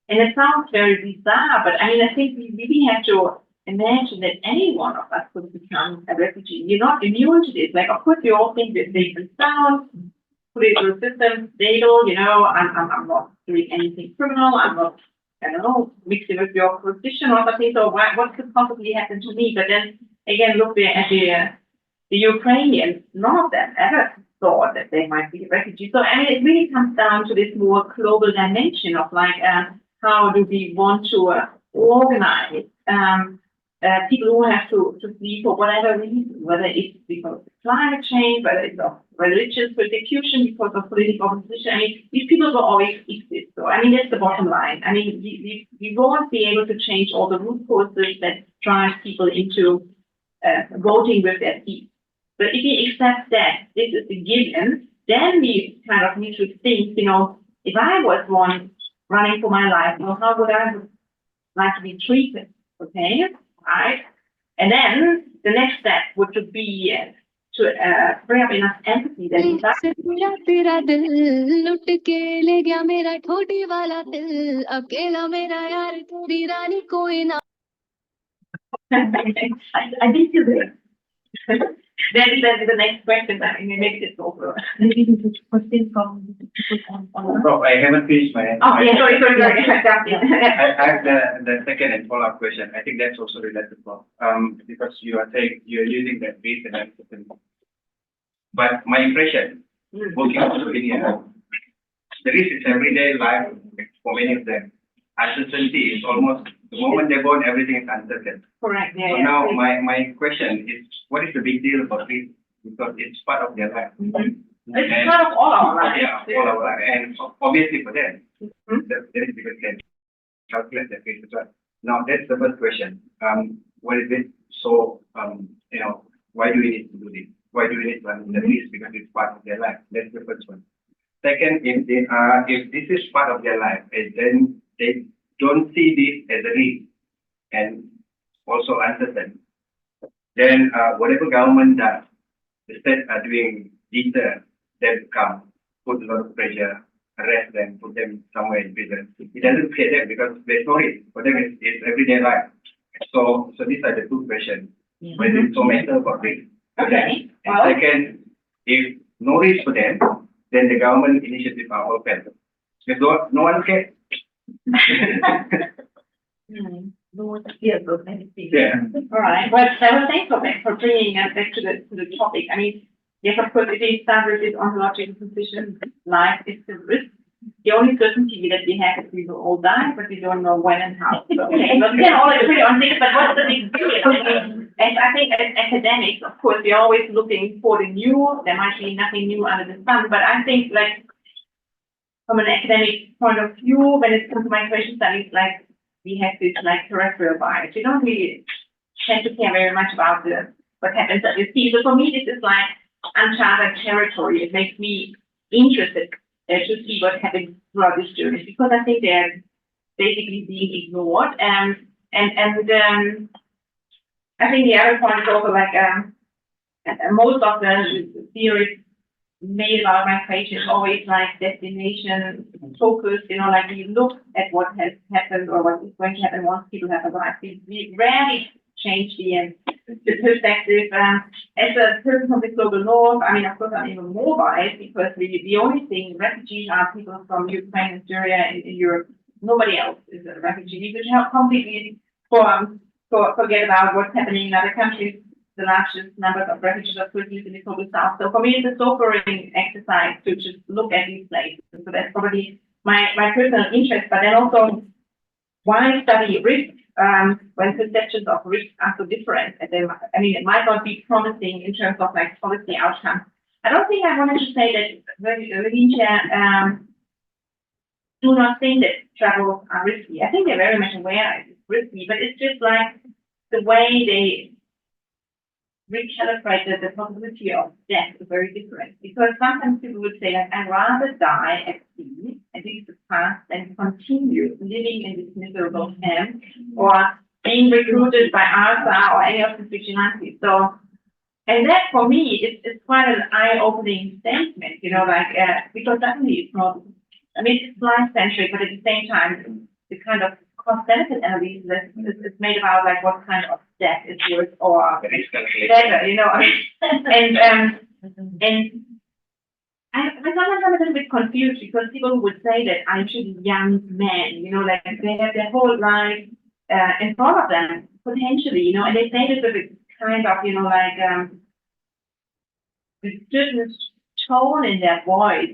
and it sounds very bizarre, but I mean, I think we really have to imagine that any one of us could become a refugee. You're not immune to this. Like, of course, we all think we're safe and sound. Political system stable, you know, I'm not doing anything criminal, I'm not, I don't know, mixing with your position or something, so what could possibly happen to me? But then, again, look at the Ukrainians, none of them ever thought that they might be refugees. So, I mean, it really comes down to this more global dimension of like, how do we want to organize people who have to flee for whatever reason, whether it's because of climate change, whether it's of religious persecution, because of political opposition. I mean, these people will always exist. So, I mean, that's the bottom line. I mean, we won't be able to change all the root causes that drive people into voting with their feet. But if we accept that this is a given, then we kind of need to think, you know, if I was one running for my life, you know, how would I like to be treated? Okay? Right? And then the next step would be to bring up enough empathy that I think you will. Then the next question, I mean, maybe it's over. Maybe this is question from people on. Prof, I haven't finished my. Oh, yeah, sorry. I have the second and follow-up question. I think that's also related, Prof. Because you are saying you're using that risk and uncertainty. But my impression, working also in here, the risk is everyday life for many of them. Uncertainty is almost the moment they're born, everything is uncertain. Correct. Yeah. So now my question is, what is the big deal about this? Because it's part of their life. It's part of all our lives. Yeah, all our life. And obviously for them, there is because they calculate their risk as well. Now that's the first question. What is it? So you know, why do we need to do this? Why do we need to run the risk? Because it's part of their life. That's the first one. Second, if this is part of their life, then they don't see this as a risk and also uncertain, then whatever government does, the state are doing deter them come, put a lot of pressure, arrest them, put them somewhere in prison. It doesn't pay them because there's no risk. For them, it's everyday life. So these are the two questions. Why is it so matter about risk? Okay. And second, if no risk for them, then the government initiatives are all failed. Because no one cares. No one hears those many things. Yeah. All right. Well, thanks for bringing us back to the topic. I mean, yes, of course, it is established this ontological position. Life is the risk. The only certainty that we have is we will all die, but we don't know when and how. So, okay, but we can all agree on this, but what's the big deal? And I think as academics, of course, we're always looking for the new. There might be nothing new under the sun, but I think, like, from an academic point of view, when it comes to migration studies, like, we have this like terrestrial bias. We don't really tend to care very much about what happens at the sea. So for me, this is like uncharted territory. It makes me interested to see what happens throughout this journey, because I think they're basically being ignored. And I think the other point is also like most of the theories made about migration is always like destination focused, like we look at what has happened or what is going to happen once people have arrived. We rarely change the perspective. As a person from the global north, I mean, of course, I'm even more biased because the only thing, refugees are people from Ukraine and Syria in Europe. Nobody else is a refugee. We should help completely forget about what's happening in other countries. The largest numbers of refugees are produced in the global south. So for me, it's a sobering exercise to just look at these places. So that's probably my personal interest. But then also, why study risk when perceptions of risk are so different? I mean, it might not be promising in terms of like policy outcomes. I don't think I wanted to say that Rohingya do not think that travels are risky. I think they're very much aware it's risky, but it's just like the way they recalibrate the possibility of death is very different. Because sometimes people would say, like, I'd rather die at sea, at least the past, than continue living in this miserable camp or being recruited by ARSA or any of the vigilantes. So, and that for me is quite an eye-opening statement, because suddenly it's not, I mean, it's life-centric, but at the same time, the kind of cost-benefit analysis is made about like what kind of death is worth or better, and sometimes I'm a little bit confused because people would say that I'm actually young men, like they have their whole life in front of them potentially, and they say this with a kind of, with certain tone in their voice,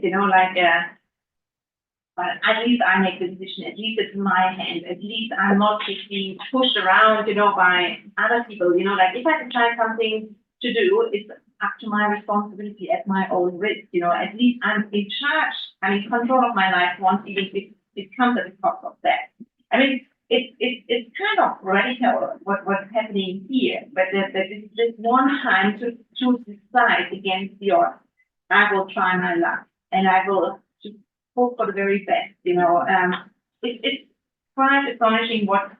but at least I make the decision. At least it's in my hand. At least I'm not just being pushed around, by other people. Like if I decide something to do, it's up to my responsibility at my own risk. At least I'm in charge. I'm in control of my life once, even if it comes at the cost of that. I mean, it's kind of radical what's happening here. But there's this one time to decide against the odds. I will try my luck, and I will hope for the very best, it's quite astonishing what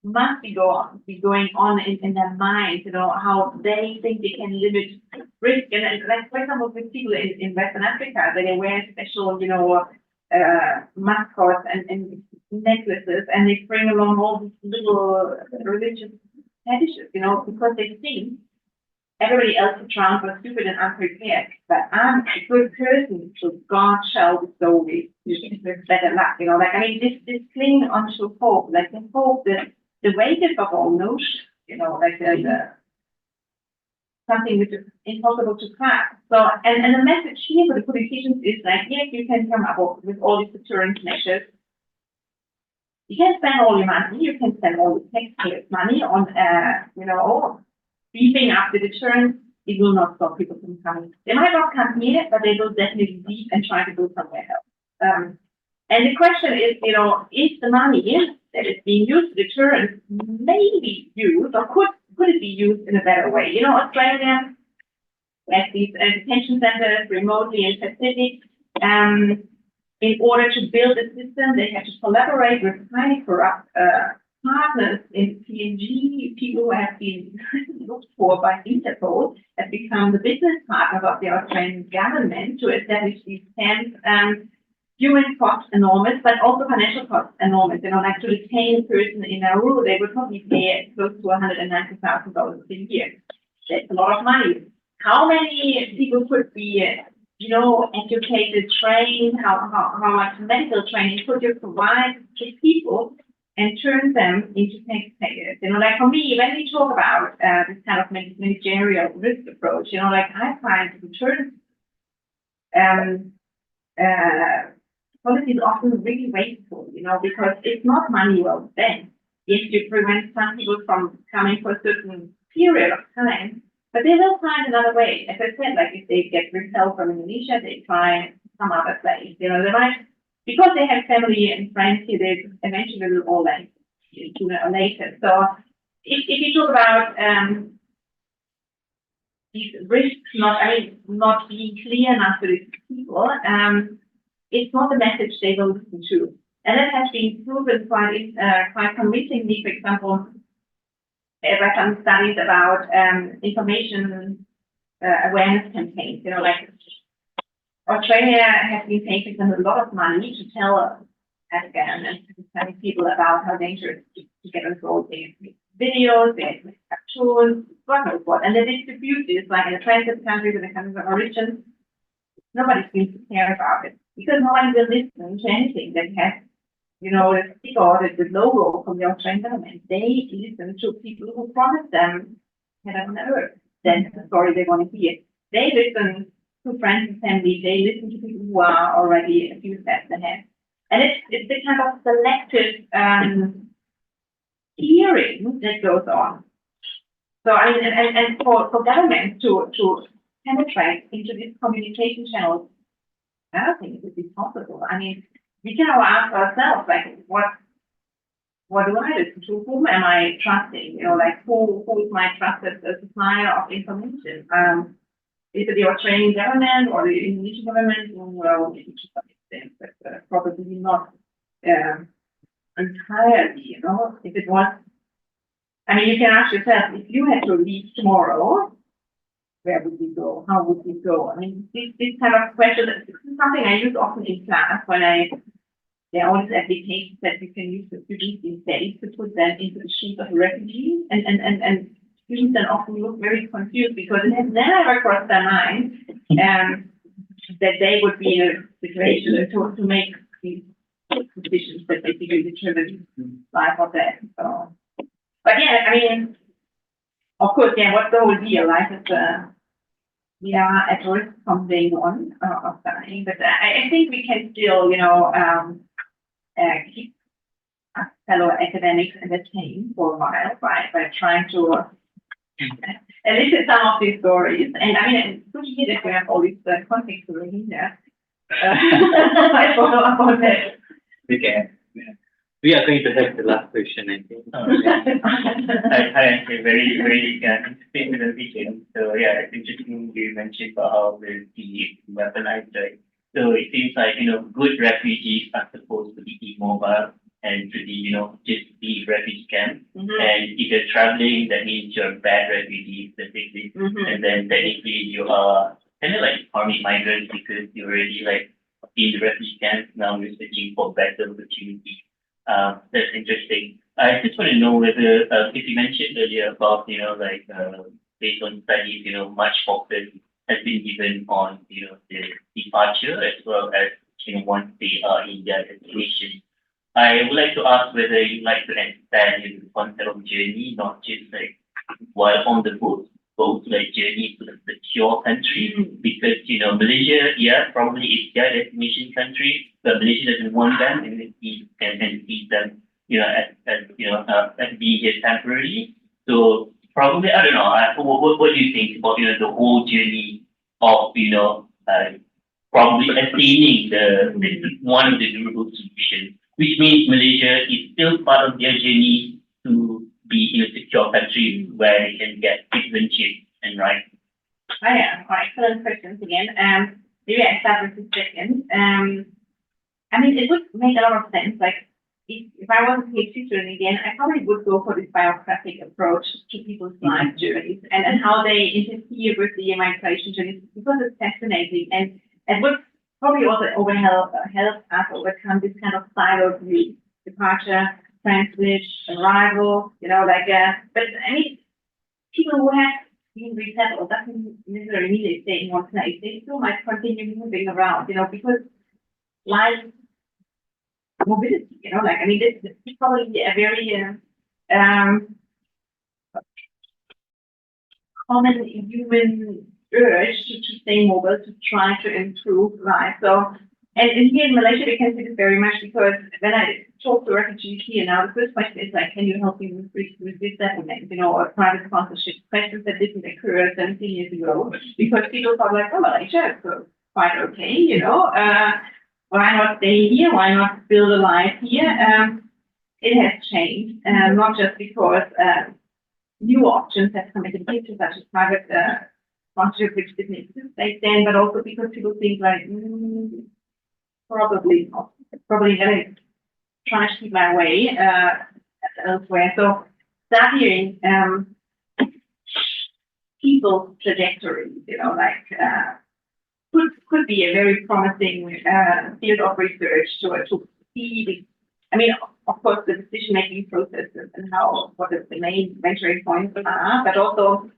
must be going on in their minds, how they think they can limit risk. And like, for example, with people in Western Africa, they wear special, mascots and necklaces, and they bring along all these little religious fetishes, because they think everybody else around was stupid and unprepared, but I'm a good person, so God shall bestow me with better luck. I mean, this cling onto hope, like the hope that the weight of all notions, the something which is impossible to crack. So, and the message here for the politicians is like, yes, you can come up with all these deterrent measures. You can spend all your money, you can spend all the taxpayers' money on, beefing up the deterrence. It will not stop people from coming. They might not come here, but they will definitely leave and try to go somewhere else. And the question is, is the money that is being used to deterrence maybe used, or could it be used in a better way? Australia has these detention centers remotely in Pacific. In order to build a system, they have to collaborate with highly corrupt partners in PNG, people who have been looked for by Interpol, have become the business partners of the Australian government to establish these camps. Human costs enormous, but also financial costs enormous. Like to detain a person in Nauru, they would probably pay close to $190,000 a year. That's a lot of money. How many people could be, educated, trained? How much medical training could you provide to people and turn them into taxpayers? Like for me, when we talk about this kind of managerial risk approach, I find return policy is often really wasteful, because it's not money well spent. Yes, you prevent some people from coming for a certain period of time, but they will find another way. As I said, like if they get repelled from Indonesia, they try some other place. They might, because they have family and friends here, they eventually will all land sooner or later. So if you talk about these risks not being clear enough to these people, it's not the message they will listen to. And that has been proven quite convincingly. For example, there are some studies about information awareness campaigns. Like Australia has been paying a lot of money to tell Afghan and Pakistani people about how dangerous to get involved in videos, they make cartoons, God knows what, and they distribute this like in the transit countries and the countries of origin. Nobody seems to care about it because nobody will listen to anything that has, the sticker or the logo from the Australian government. They listen to people who promise them heaven and earth. That's the story they want to hear. They listen to friends and family. They listen to people who are already a few steps ahead. And it's the kind of selective hearing that goes on. So and for governments to penetrate into these communication channels, I don't think it would be possible. We can all ask ourselves, like, what do I listen to? Whom am I trusting? Who is my trusted supplier of information? Is it the Australian government or the Indonesian government? Well, maybe to some extent, but probably not entirely. If it was, you can ask yourself, if you had to leave tomorrow, where would you go? How would you go? This kind of question is something I use often in class when there are all these applications that you can use with students these days to put them into the shoes of a refugee, and students then often look very confused because it has never crossed their mind that they would be in a situation to make these decisions that basically determine life or death. So, but yeah, of course, yeah, what's the whole deal? Life is we are at risk from day one of dying, but I think we can still, keep our fellow academics entertained for a while by trying to elicit some of these stories. And it's good to hear that we have all these context already there. I follow up on that. Okay. We are going to have the last question, I think. Hi, actually, very interesting presentation. So yeah, it's interesting you mentioned about how the weaponized, right? So it seems like, good refugees are supposed to be immobile and to be, just be refugee camps. And if you're traveling, that means you're bad refugees, basically. And then technically you are kind of like army migrants because you're already like in the refugee camps. Now you're searching for better opportunities. That's interesting. I just want to know whether, if you mentioned earlier about, based on studies, much focus has been given on, the departure as well as, once they are in their destination. I would like to ask whether you'd like to expand the concept of journey, not just like while on the boat, but also like journey to a secure country. Because, Malaysia, yeah, probably is their destination country, but Malaysia doesn't want them and then can see them, as being here temporarily. So probably, I don't know, what do you think about, the whole journey of, probably attaining the one of the durable solutions, which means Malaysia is still part of their journey to be in a secure country where they can get citizenship and rights. Oh yeah, excellent questions again. Maybe I start with the second. It would make a lot of sense. Like, if I was a PhD student again, I probably would go for this biographic approach to people's life journeys and how they interfere with the migration journeys, because it's fascinating and it would probably also help us overcome this kind of siloed view: departure, transit, arrival. But people who have being resettled doesn't necessarily mean they stay in one place. They still might continue moving around, because life mobility, this is probably a very common human urge to stay mobile, to try to improve life. So, and here in Malaysia, we can see this very much because when I talk to refugees here now, the first question is like, can you help me with this settlement, or private sponsorship, questions that didn't occur 17 years ago, because people thought like, oh, Malaysia is quite okay, why not stay here? Why not build a life here? it has changed, not just because new options have come into the picture, such as private sponsorship, which didn't exist back then, but also because people think like, probably not, probably going to try to keep my way elsewhere. So studying people's trajectories, you know, like could be a very promising field of research to see the, I mean, of course, the decision-making processes and what the main venturing points are, but also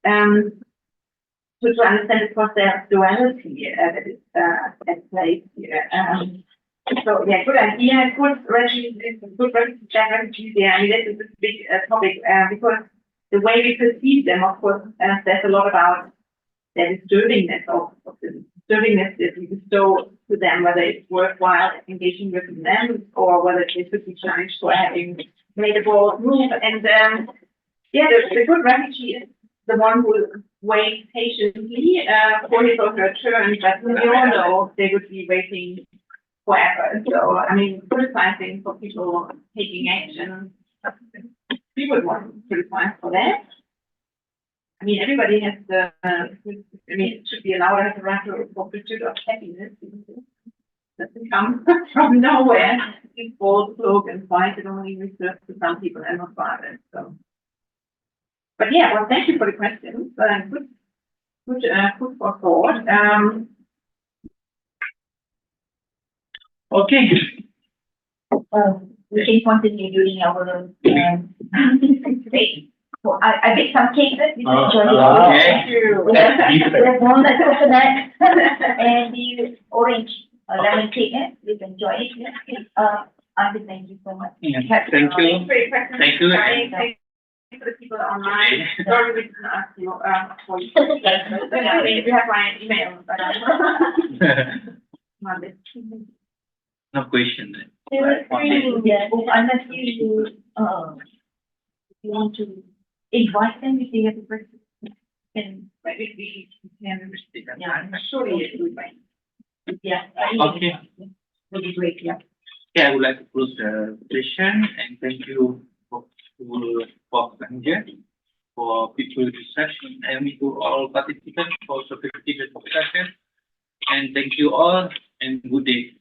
to understand, of course, their duality that is at play here. So yeah, good idea, good refugees, yeah, I mean, this is a big topic because the way we perceive them, of course, says a lot about the disturbingness of the disturbingness that we bestow to them, whether it's worthwhile engaging with them or whether they should be challenged for having made a bold move. And yeah, the good refugee is the one who waits patiently for his or her turn, but we all know they would be waiting forever. So, I mean, criticizing for people taking action, we would want to criticize for that. I mean, everybody has the, I mean, it should be allowed to have the right for pursuit of happiness. It doesn't come from nowhere. It's bold, cloak, and fight. It only reserves to some people and not for others. So, but yeah, well, thank you for the questions. Good food for thought. Okay. We can continue during our break. So I baked some cakes. You can enjoy it. okay. Thank you. We have walnut coconut and the orange lemon cake. You can enjoy it. Auntie, thank you so much. Yeah, thank you. Thank you. Thank you for the people online. Sorry, we didn't ask you for you. I mean, you have my email, but No question. Unless you want to invite them if they have a person. And maybe we can restrict them. yeah, I'm sure it will be. yeah. Okay. Would be great, yeah. Yeah, I would like to close the session and thank you for Anja, for people discussion, and to all participants for sophisticated discussion. And thank you all and good day.